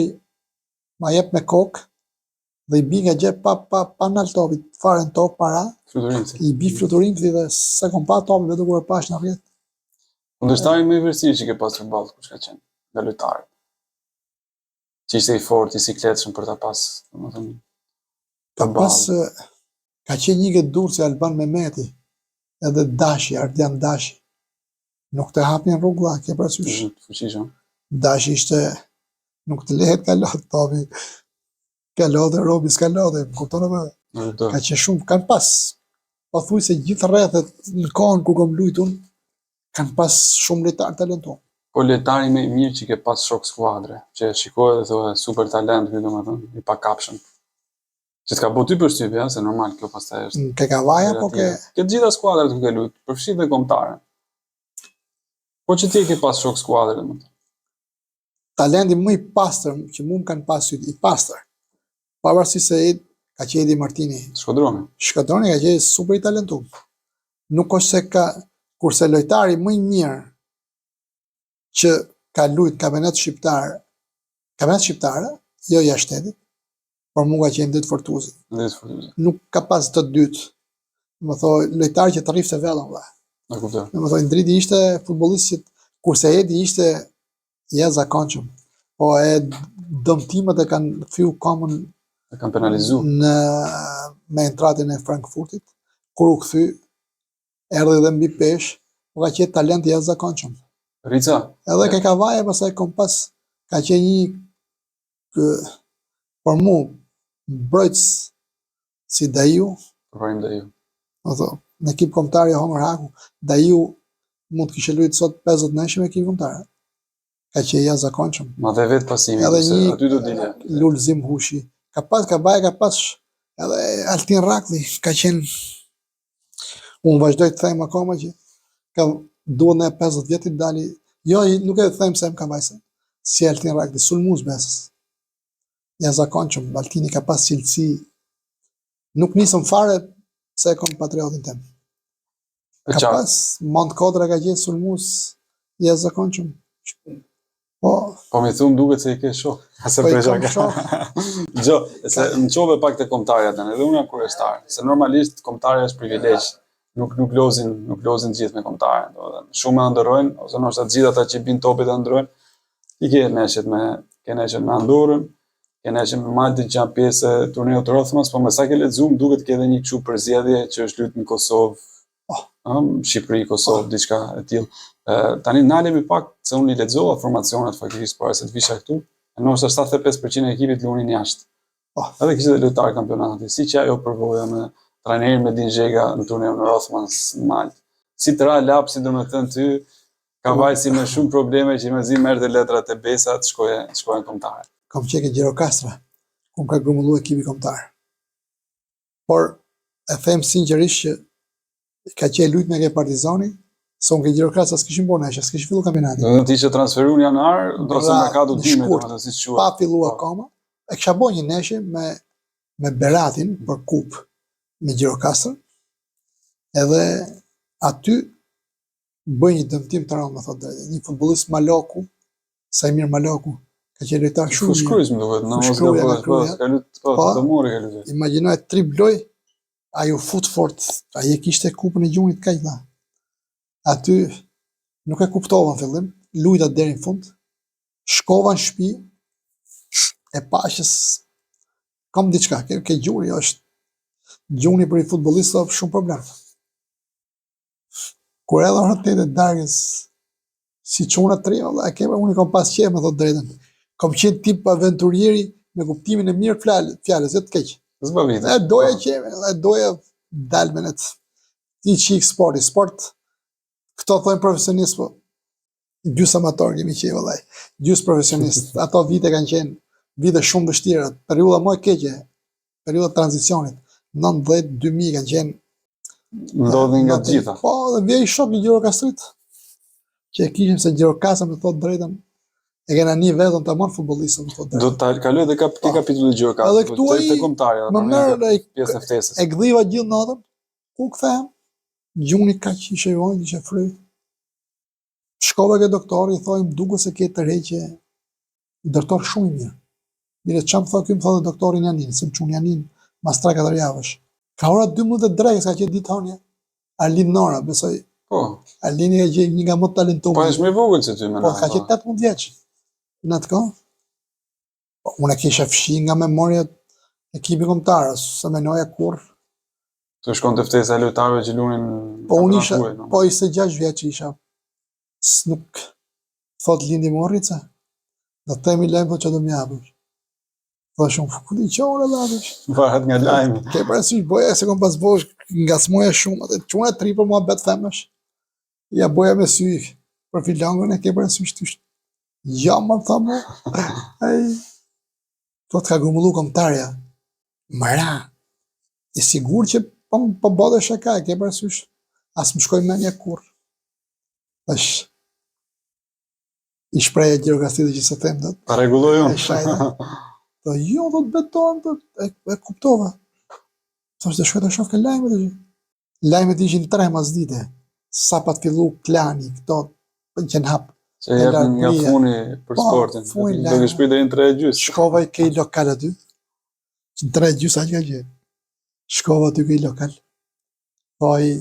ma jep me kokë dhe i bi nga gjep pa nal topit, fare në tokë para, i bi fluturimti dhe se kom pa topit vetë kur e pash në rjetë. Kundërshtari më i vërtetë që ke pasur ballë, kush ka qenë? Nga lojtarët. Që ishte i fortë, i sikletshëm për ta pas, domethënë. Ka pas ka qenë një këtë Durrësi Alban Mehmeti, edhe Dashi, Ardian Dashi. Nuk të hapin rrugë, ke parasysh. Fuqishëm. Dashi ishte, nuk të lehet kalot, topi, kalot e robi s'kalot, kupton apo? Ka qenë shumë, kanë pas, po thuj se gjithë rrethet në kohën ku kom lujtun, kanë pas shumë lojtarë talentuar. Po lojtari më i mirë që ke pas shok skuadre, që shikohet dhe thotë super talent, domethënë, i pakapshëm. Që t'ka bo ty përshtypje, ja, se normal kjo pastaj është. Ke Kavaja, po ke... Ke gjitha skuadrat ku ke luajtur, përfshi dhe kombëtare. Po që ti ke pas shok skuadre, domethënë. Talenti më i pastër që mund kanë pasur i pastër. Pavarësisht se ka qenë Edi Martini. Shkodroni. Shkodroni ka qenë super i talentuar. Nuk është se ka kurse lojtari më i mirë që ka luajtur kampionat shqiptar, jo jashtë shtetit, por mua ka qenë Dit Fortuzi. Nuk ka pas të dytë. Më thoj, lojtar që të rrifte vellën, valla. Na kuptoj. Më thoj, Ndriti ishte futbollistit, kurse Edi ishte jashtëzakonshëm. Po e dëmtimet e kanë thyu komën e kanë penalizu me entratën e Frankfurtit, kur u kthy, erdhi dhe mbi pesh, po ka qenë talent jashtëzakonshëm. Rica. Edhe ke Kavaja, pastaj kompas ka qenë një për mu mbrojtës si Daiu. Përparim Daiu. Në ekip kombëtar i Homer Haku, Daiu mund të kishte luajtur sot 50 neshë me ekip kombëtar. Ka qenë jashtëzakonshëm. Ma dhe vetë pasimi, edhe se aty do dilje. Lulzim Hushi. Kavaja ka pas edhe Altin Rakli, ka qenë... Unë vazhdoj të them akoma që duhet në 50 vjetit dali... Jo, nuk e them se më ka vajse. Si Altin Rakli, sulmus besës. Jashtëzakonshëm, Altini ka pas cilësi. Nuk nisëm fare se e kom patriotin tem. Ka pas, Mont Kodra ka qenë sulmus jashtëzakonshëm. Po mi thumë duket se i ke shok. Po i kom shok. Gjo, se më qove pak të kombëtarja të në, edhe unë jam kurioztar. Se normalisht kombëtarja është privilegj. Nuk lozin gjithë me kombëtarja. Shumë e ndërrojnë, ose nështë atë gjithë ata që bin topit e ndërrojnë. I ke neshet me Andorën, ke neshet me Maltin që janë pjesë e turneu të Rothmans, po me sa ke lexuar duket ke edhe një kështu përzgjedhje që është luajtur në Kosovë, Shqipëri, Kosovë, diçka e tillë. Tani nalemi pak se unë i lexova formacionet faktikisht para se të visha këtu, e nështë 75% e ekipit luanin jashtë. Edhe kishte lojtarë kampionati, si që ajo përvoja me trajneri Medin Zhega në turneun në Rothmans në Maltë. Si të ra lapsi, domethënë ty Kavaj si me shumë probleme që me zi merrte letrat e besat, shkojnë kombëtare. Kam qenë Gjirokastra, ku ka grumbulluar ekipi kombëtar. Por e them sinqerisht që ka qenë lutje me Partizani, son ke Gjirokastra s'kishin bërë nesër, s'kishin filluar kampionatin. Do të ishte transferuar në janar ose merkato dimit, domethënë siç quhet. Pa filluar akoma, e kisha bërë një neshje me Beratin për kupë me Gjirokastra. Edhe aty bëj një dëmtim të rëndë, më thotë drejtë. Një futbollist Maloku, Sajmir Maloku, ka qenë lojtar shumë. Fushkryz më duhet, në mos ka lut të mori ka lutë. Imagjinoj 3 loj, ai u fut fort, ai e kishte kupën e gjunit kaq dha. Aty nuk e kuptova në fillim, lujta deri në fund. Shkova në shtëpi, e paqës kam diçka, ke gjuri është gjuni për i futbollistëve shumë problem. Kur edhe rëtet e dargës, si çuna tri, unë i kam pas qejf, me thot drejtën. Kam qenë tip aventurieri me kuptimin e mirë fjalës, jo të keq. Zbavit. E doja qejf, e doja dalmenet. Ti çik sporti, sport këto thonë profesionist, po gjys amator kemi qejf vallai. Gjys profesionist. Ato vite kanë qenë vite shumë vështira, periudha më e keqe, periudha e tranzicionit. 90-2000 kanë qenë ndodhin nga të gjitha. Po, dhe vjej shok i Gjirokastrit, që e kishim se Gjirokastra me thotë drejtën, e kena një vetën të amon futbollistën, me thotë drejtën. Do të kaloj dhe kapitulli Gjirokastrit. Edhe këtu ai më merr pjesën e ftesës. E gdhiva gjithë natën, ku kthehem, gjuni kaq ishte i vojnë, ishte fry. Shkova ke doktori, i thoi më duket se ke tërheqje, doktor shumë i mirë. Mire çam thoi ky, më thotë doktori Janin, se më çun Janin mas 3-4 javësh. Ka ora 12 drekës, ka qenë ditë honje. Arlin Nora, besoj. Po. Arlini ka qenë një nga më talentuar. Po është më i vogël se ty më. Po ka qenë 18 vjeç. Në atë kohë. Unë kisha fshi nga memoria ekipi kombëtar, se menoja kurr. Të shkon të ftesa e lojtarëve që luanin. Po unë isha, po 26 vjeç isha. Nuk thot Lindi Morrica. Do të themi lajm po çdo më japësh. Po shumë fundi çore lavësh. Varet nga lajmi. Ke parasysh boja se kom pas bosh nga smoja shumë, atë çuna tri për mua bet themesh. Ja boja me sy për filangën e ke parasysh ty. Ja më thamë. Ai to të ka grumbullu kombëtarja. Mara. I sigurt që po bëdhe shaka, ke parasysh. As më shkoj mendja kurr. Tash i shpreja Gjirokastrit që se them dot. Ta rregulloj unë. Po jo, do të beton, e kuptova. Thosh të shkoj të shoh lajmet e gjë. Lajmet ishin 3 masdite. Sa pa të fillu klani, këto që në hap. Se jepin nga funi për sportin. Do të shpij deri në 3:30. Shkova i kej lokal aty. Në 3:30 aq ka gjë. Shkova aty kej lokal. Po i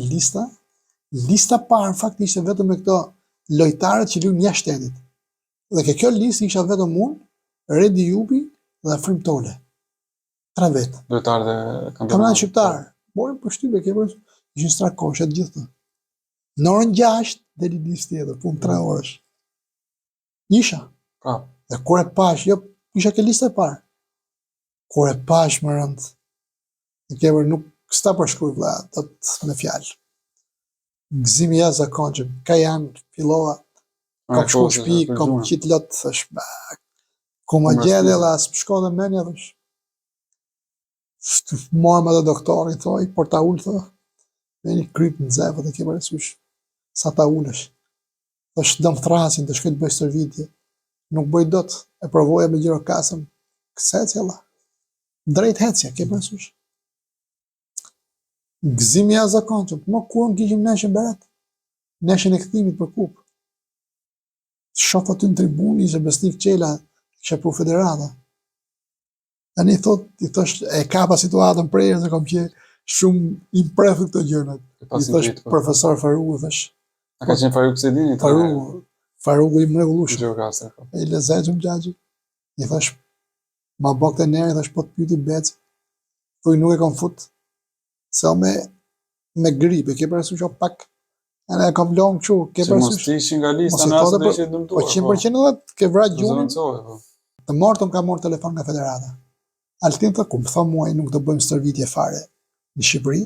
lista parë në fakt ishte vetëm me këto lojtarët që luajnë jashtë shtetit. Dhe kjo listë isha vetëm unë, Redi Jupi dhe Frim Tole. 3 vetë. Lojtarët e kampionatit shqiptar. Morin përshtypje, ke përshtypje. Ishin strakoshe të gjithë. Në orën 6 deri listë tjetër, punë 3 orësh. Isha. Po. Dhe kur e pash, jo, isha ke listë e parë. Kur e pash më rënd, e ke nuk s'ta përshkruaj vëlla, do të me fjalë. Gëzimi jashtëzakonshëm. Ka janë fillova. Kam shku në shtëpi, kam qit lot, thash, ku më gjede dhe as më shko dhe menja dhe marrë me dhe doktori, thoi, por ta ullë, thoi, me një kryp në zefë dhe ke parasysh, sa ta ullësh. Thësh dëmë thrasin, të shkoj të bëj stërvitje, nuk bëj dot, e provoja me Gjirokasën, këse cjella, drejt hecja, ke parasysh. Gëzimi jashtëzakonshëm, më kur në kishim neshën beret, neshën e kthimit për kupë. Shof aty në tribunë, ishe Besnik Qela, kisha pru federata. Tani i thosh, e kapa situatën prerë, se kam qenë shumë imprefë këto gjërat. I thosh, profesor Farugu, thosh. A ka qenë Farugu Sedini? Farugu i mrekullueshëm. Gjirokastra. I lezetshëm gjagji. I thosh, ma bok të njerë, i thosh, po të pyti Beci. Thuj nuk e kam fut. Se me gripe, ke parasysh o pak. E kam lënë kështu, ke parasysh. Mos ishin nga lista në asë dhe ishe dëmtuar. Po 100% edhe ke vrarë gjumin. Të mortëm ka marrë telefon nga federata. Altin thë, ku më tha muaj nuk të bëjmë stërvitje fare. në Shqipëri,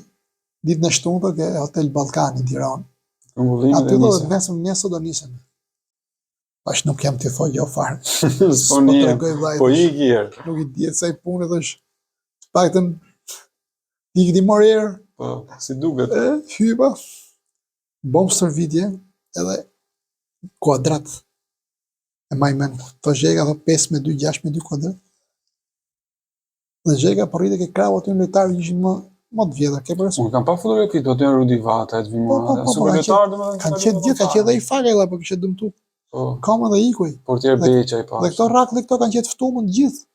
ditën e shtuntë ke Hotel Ballkani në Tiranë. Këmbullimi Aty dhe do nisja. nesër do nisem. Pash nuk jam të thoj jo fare. S'po njem, tregoj vllai. po iki herë. Nuk I diet sa I punë thash. Të paktën ti këti morë herë, Po, si duket. hypa. Bom stërvitje edhe kuadrat. E maj men, të zhega 5 me 2, 6 me 2 kuadrat. Dhe zhega përrite ke krau aty në lojtarë ishin më të vjetër, ke përës? Unë kam pa fotografi, do të janë Rudi Vata, Edvin Murat, super lojtarë domethënë. Kanë qenë gjithë, ka qenë dhe I Fagajlla, po kishte dëmtu. Po, Kam edhe ikuj. portier Beqa I pa. Dhe këto rak dhe këto kanë qenë ftuar të gjithë.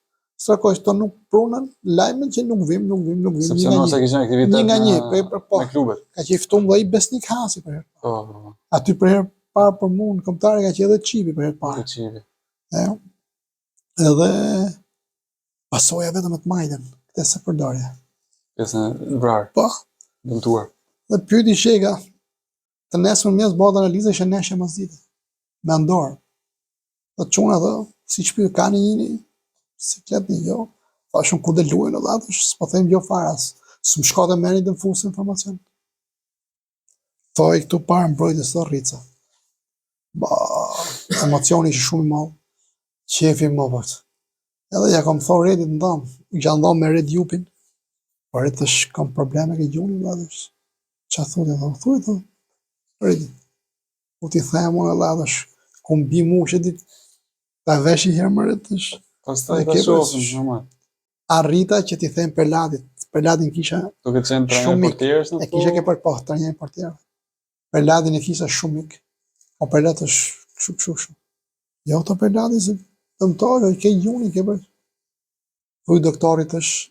Strakoj, këto nuk prunën, lajmen që nuk vim. Sepse nëse kishin aktivitet Një nga një, po. me klubet. Ka qenë ftuar dhe I Besnik Hasi për herë. Po, Aty për herë parë për mua në kombëtare ka qenë edhe Çipi për herë parë. të qivi. Edhe pasoja vetëm të majtën, këtë se përdorja. Pjesën e vrarë, Po, dëmtuar. dhe pyeti Shega, të nesër mes bëhet analizë që neshë mëzdite, me ndorë. Dhe çuna dhe, si shpyr, ka një siklet një jo, thashun ku dhe luajnë edhe atësh, s'po them jo faras, s'm shkote me një të mfusë informacion. Thoj këtu parë mbrojtës dhe Rica. Ba, emocioni ishte shumë I madh, qefi më vërtet. Edhe ja kam thorë Redit në dhamë, I kisha ndonë me Red Jupin, por Red është kam probleme ke gjunin, ladësh. Qa thuti, thuj, Redi, ku ti them unë ladësh, ku mbi mu që dit, ta vesh I herë më Redësh. Pastaj ta shohim, normal. Arrita që ti them Perladin kisha Duke qenë trajner portierës në e kisha ke për po, trajner portier. Perladin e kisha shumë mik, po Perlad është shumë. Jo të Perladin se dëmtojë, ke gjuni, ke bërë. Thuj doktorit është,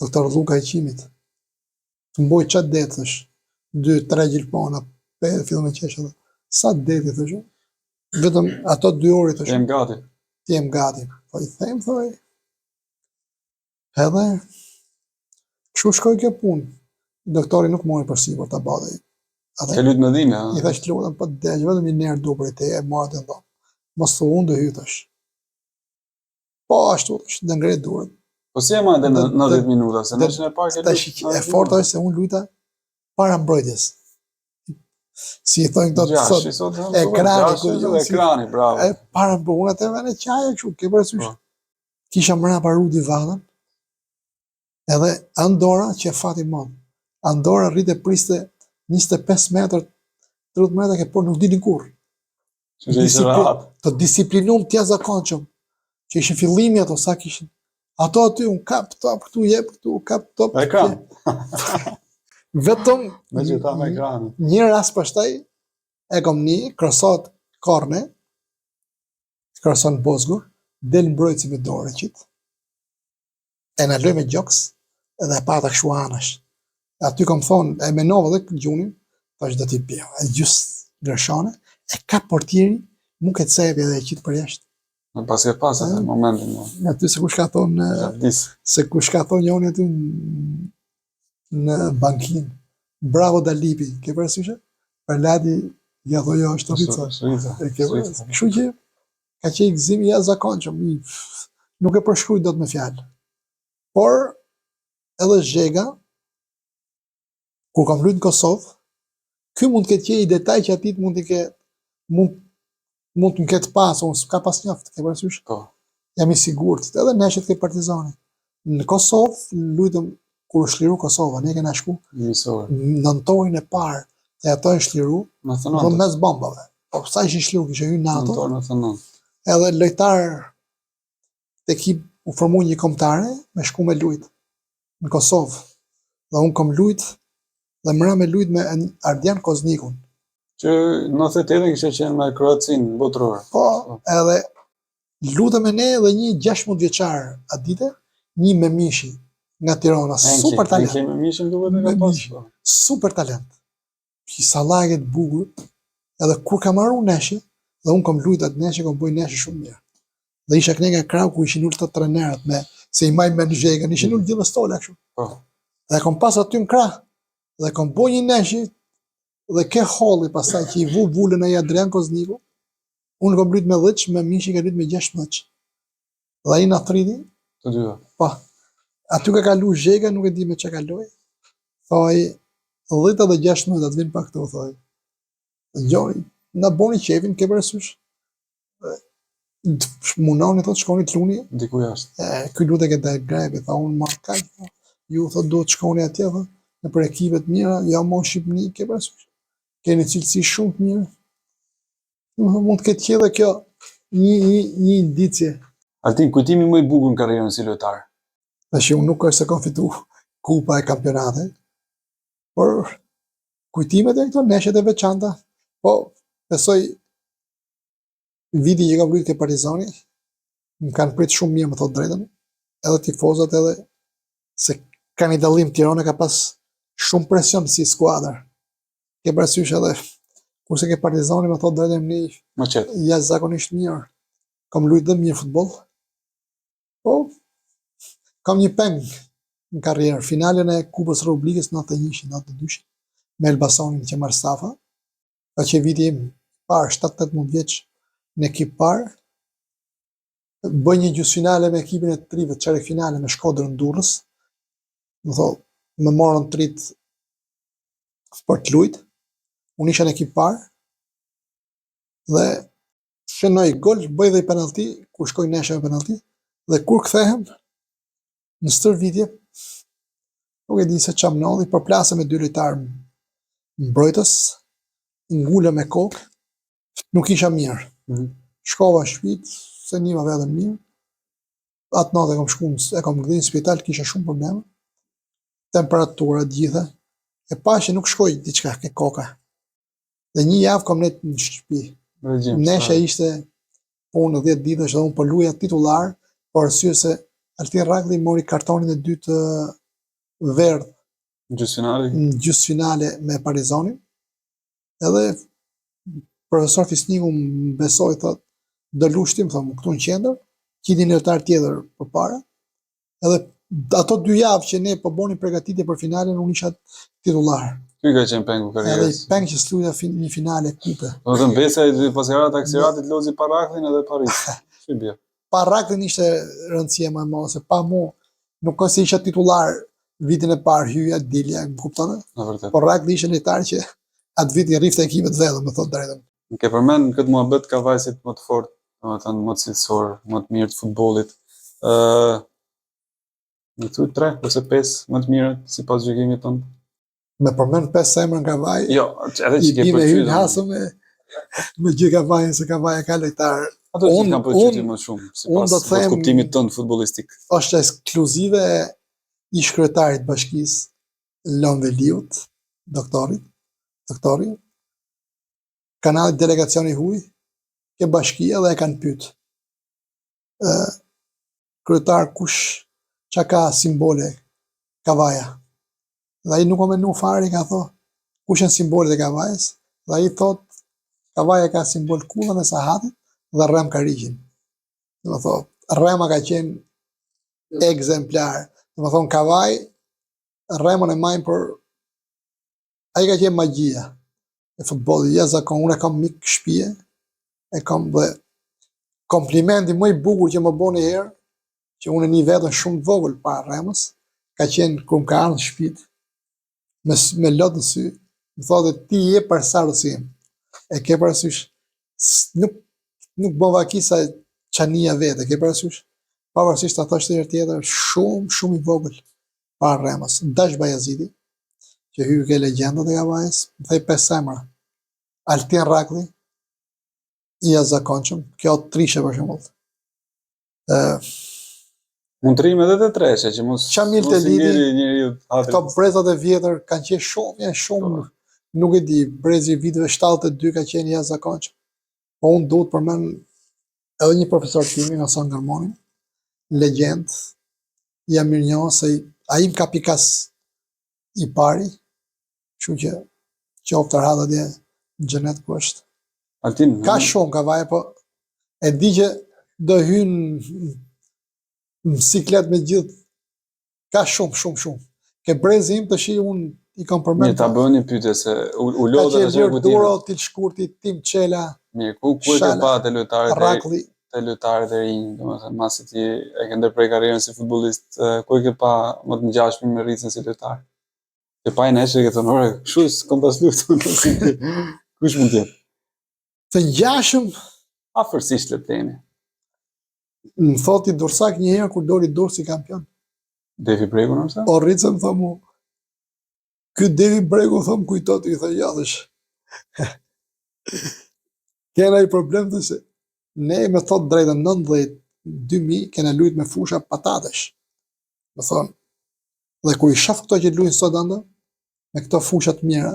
doktor Luka I Qimit, të mboj qatë detë është, 2-3 gjilpona, fillon me qeshë edhe, sa deti të shumë, vetëm ato 2 orë të Jem shumë, gati. ti jem gati, po I them, thoj, edhe, kështu shkoj kjo punë, doktori nuk mori për sipër ta badej, Ke lutë me dhime, I thash të lutem, po të desh, vetëm një nerë du për I te, e marrë të ndonë, mos të unë dhe hytash. Po, ashtu, dhe ngret durët. Po si e majtë në 90 minuta, se në që në parë ke lutë. E forta është se unë lujta para mbrojtjes. Si I thojnë këto të sot, ekrani, bravo. Para mbrojtjes, unë atë vene qaja kështu, ke përësysh. Kisha mrapa Rudi Vadën, edhe Andora që e fati mon. Andora rrite priste 25 metër, 30 metër, ke por nuk dini kur. Të disiplinum tja zakonqëm, që ishin fillimi ato, sa kishin. Ato aty, unë kap top, këtu jep, këtu kap top. Ekran. Vetëm, Me që ta me ekranin. një rast përshtaj, e kom një, krasot korne, krason Bozgur, del mbrojtësi me dorë qitë, e në loj me gjoks, edhe e pata këshu anash. Aty kom thonë, e menova dhe gjunin, tash do t'i bjo, e gjusë greshane, e ka portieri, mu këtë sebi edhe e qitë për jashtë. Në pas e pas atë momentin. Aty se kush ka thonë, se kush ka thonë joni aty në bankin. Bravo Dalipi, ke përësyshe? Perladi, ja dho jo është të rrica. Kështu që, ka që I gëzimi ja zakonqëm, nuk e përshkruj do të me fjalë. Por, edhe Zhega, kur kam lujtë në Kosovë, ky mund të ketë që I detaj që atit mund të ketë, mund të më ketë pasë, unë s'ka pas njoftë, ke përësysh? Jam I sigurt, edhe neshet ke Partizani. Në Kosovë, lujtëm, kur u shliru Kosova, ne kena shku, në nëntorin e parë, të ato e shliru, në mes bombave. Po, sa ishin shliru, kishe hy NATO, edhe lojtarë të ekip u formu një kombëtare, me shku me lujtë, në Kosovë. Dhe unë kom lujtë, dhe mëra me lujtë me Ardian Koznikun. Që në 98 kështë qenë me Kroacin, botëror. Po, edhe lutëm e ne dhe një 16 vjeqarë atë dite, një me Mishi nga Tirana, super talent. Me Mishin duhet e ka pasë. Super talent. Që salaget bugur, edhe kur ka marru neshje, dhe unë kom lujtë atë neshje, kom bëj neshje shumë mirë. Dhe isha këne nga krau ku ishin ullë të trenerët, se I maj me në zhegën, ishin ullë gjithë stole, kështu. Dhe kom pas aty në krah, dhe kom bëj një neshje, dhe ke holli pasaj që I vullën e Adrian Kozniku, unë kom lujtë me 10, me Mishi ka lujtë me 16. Dhe I në 30, të dyva. po, aty ka kalu zhega, nuk e di me që kaloj, thoi, 10 dhe 16 atë vinë pa këto, thoi. Gjoni, na boni qefin, ke parasysh. Munoni, thot, shkoni të luni. Diku jashtë. Ky lutet ke dalë greve, tha unë marr kaq. Ju thot duhet të shkoni atje, thot, në për ekipe të mira, jo më në Shqipëni, ke parasysh. Keni cilësi shumë të mira. Mund të ketë qenë kjo një indicje. Altin, kujtimi më i bukur në karrierën si lojtar. Tash unë nuk është se kam fitu kupa e kampionatit, por kujtimet e këto neshet e veçanta, po besoj viti që kam luajtur ke Partizani, më kanë prit shumë mirë, më thot drejtën, edhe tifozat edhe se kanë një dallim, Tirana ka pas shumë presion si skuadër. Ke parasysh edhe kurse ke Partizani, më thot drejtën një Më qetë. jashtëzakonisht mirë. Kam luajtur dhe mirë futboll. Po kam një peng në karrierë, finalen e Kupës Republikës 91-92 me Elbasanin që marr Stafa. Ka që viti im parë 7-18 vjeç në ekip parë. Bëj një gjysmëfinale me ekipin e trive, çerek finale me Shkodrën Durrës. Më thonë, më morën trit për të luajt. Unë isha në ekip parë dhe shënoj gol, bëj dhe i penalti, kur shkoj nesha me penalti, dhe kur kthehem në stërvitje, nuk e di se çam ndodhi, por plasëm me 2 lojtarë mbrojtës, ngulëm me kokë, nuk isha mirë. Shkova në shtëpi, se nima vetëm mirë. Atë natë e kam gdhin në spital, kisha shumë probleme. Temperatura gjitha. E pa që nuk shkoj diçka ke koka. Dhe një javë kam net në shtëpi. Nesha ishte punë 10 ditësh dhe unë po luaja titullar, por arsye se Altin Ragli mori kartonin e dytë verdh në gjysmëfinale me Partizanin. Edhe profesor Fisniku më besoi, thot, do lushtim, thonë, këtu në qendër, kiti një lojtar tjetër përpara. Edhe ato 2 javë që ne po bonin përgatitje për finalen, unë isha titullar. Ky ka qenë pengu karrierës. Edhe peng që s'luajta një finale kupe. Do të mbesa i pasqyrat aksiratit lozi pa Raklin edhe Paris. Si bie? Pa Raklin ishte rëndësia më e madhe, se pa mu nuk ka se isha titullar vitin e parë, hyja, dilja, më kupton? Në vërtet. Por Rakli ishte lojtar që atë vit i rrifte ekipet vetëm, më thot drejtën. Ke përmend këtë muhabet ka vajzit më të fortë, domethënë më të cilësor, më të mirë të futbollit. Në këtu 3 ose 5 më të mirët sipas gjykimit tonë. Me përmend 5 emra nga Kavaj. Jo, edhe që ke përqytur. Hasëm me gjë Kavajin, se Kavaja ka lojtar. Ato që kanë përqytur më shumë, sipas kuptimit tonë futbollistik. Është ekskluzive ish kryetarit bashkisë Lon Veliut, doktori, kanalit delegacioni huj, ke bashkia dhe e kanë pyet. Kryetar kush çka ka simbole Kavaja. Dhe ai nuk o menu fare, ka thot, kush janë simbolet e Kavajës? Dhe ai thot, Kavaja ka simbol kullën e Sahatit dhe Rem Kariqin. Dhe më thot, Rema ka qenë ekzemplar. Dhe më thon, Kavaj, Remën e majnë për... Ai ka qenë magjia e futbollit, jashtëzakon. Unë e kam mik shtëpie, e kam dhe komplimenti më i bukur që më bën një herë, që unë një vetën shumë të vogël para Remës, ka qenë kur më ka ardhur në shtëpi, me lot në sy, më thotë ti je për sarosim. E ke parasysh, nuk bëva kisa çania vete, ke parasysh? Pavarësisht ato është një tjetër shumë i vogël para Remës. Dash Bajazidi, që hyri ke legjendat e Kavajës, më thej 5 emra. Altin Rakli, i jashtëzakonshëm, kjo trishe për shembull. Mund të rrim edhe të treshe, që mos Çamil Telidi, njeriu këto brezat e vjetër kanë qenë shumë, nuk e di, brezi i viteve 72 ka qenë jashtëzakonshëm. Po unë duhet përmend edhe një profesor timi, Hasan Garmoni, legjend, jam mirënjohur se ai më ka pikas i pari, kështu që qoftë radha dhe në xhenet ku është. Altin, Ka shumë Kavaja, po e di që do hynë në siklet me gjithë, ka shumë. Ke brezi im të shi unë i kam përmend. Mirë, ta bëni një pyetje se u lodha të gjërë Duro, Til Shkurti, Tim Qela, Mirë, ku e ke pa të lojtarët Rakli. Të lojtarët e rinj, domethënë masi ti e ke ndërprer karrierën si futbollist, ku e ke pa më të ngjashëm me rritjen si lojtar? E pa i neshe ke thonë, ore, kështu s'kom pas luajtur. Kush mund të jetë? Të ngjashëm, Afërsisht le të themi. më thoti Dursak një herë kur doli Durrës si kampion. Devi Bregu nëse? O rritëm thë mu, ky Devi Bregu thëm kujtot, i thë jadësh. Kena i problem të se ne me thot drejtën 90-2000 kena lujt me fusha patatesh. Me thonë, dhe kur i shaf këto që lujnë sot anda, me këto fushat mira,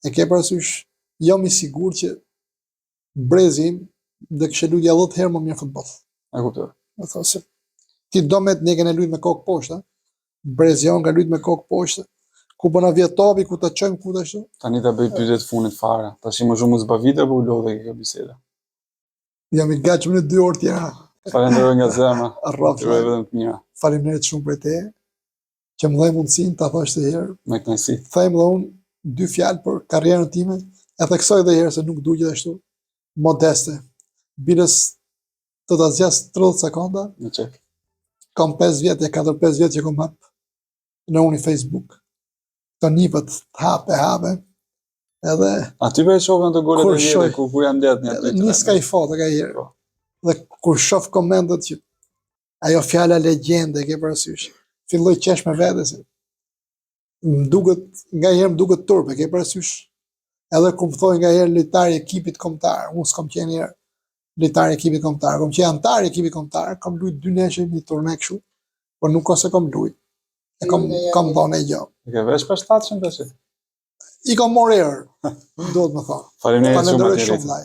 e ke parasysh, jam i sigur që brezim dhe kështë lujtja 10 herë më mirë futboll. E kuptoj. Me thonë se ti do me ne kena lujt me kokë poshtë, Brezion ka lujt me kokë poshtë, ku bëna vjetobi, ku të qojmë, ku të ashtu. Tani ta bëj pyetje të fundit fare. Tash më shumë zbavite po u lodhe kjo biseda. Jam i gatshëm në 2 orë tjera. Falenderoj nga zemra. Rraf, Ju vetëm të mira. faleminderit shumë për te, që më dhe mundësinë ta thash të herë. Me kënaqësi. Them dhe unë 2 fjalë për karrierën time, e theksoj dhe herë se nuk du gjithashtu modeste. Bilës të ta zgjas 30 sekonda, Në çek. kam 5 vjetë, 4-5 vjetë që kom hap në unë i Facebook. Të nipët të hape, edhe Aty për e shofën të golet Kur e shoh- vjetë, kur janë det një edhe një s'ka i foto ka herë. Po. Dhe kur shoh komentet që ajo fjala legjende ke parasysh, filloj qesh me vete se më duket, nga herë më duket turpe, ke parasysh. Edhe kur më thoi nga herë lojtari i ekipit kombëtar, unë s'kam qenë një herë lojtari i ekipit kombëtar, kam qenë antar i ekipit kombëtar, kam luajt 2 neshe një turne kështu, por nuk ose kam luajt. E kam dhënë e gjë. E ke vesh për 700 tash. I kam morë erë, do të më thonë. Faleminderit shumë Falenderoj atëherë. shumë vllai.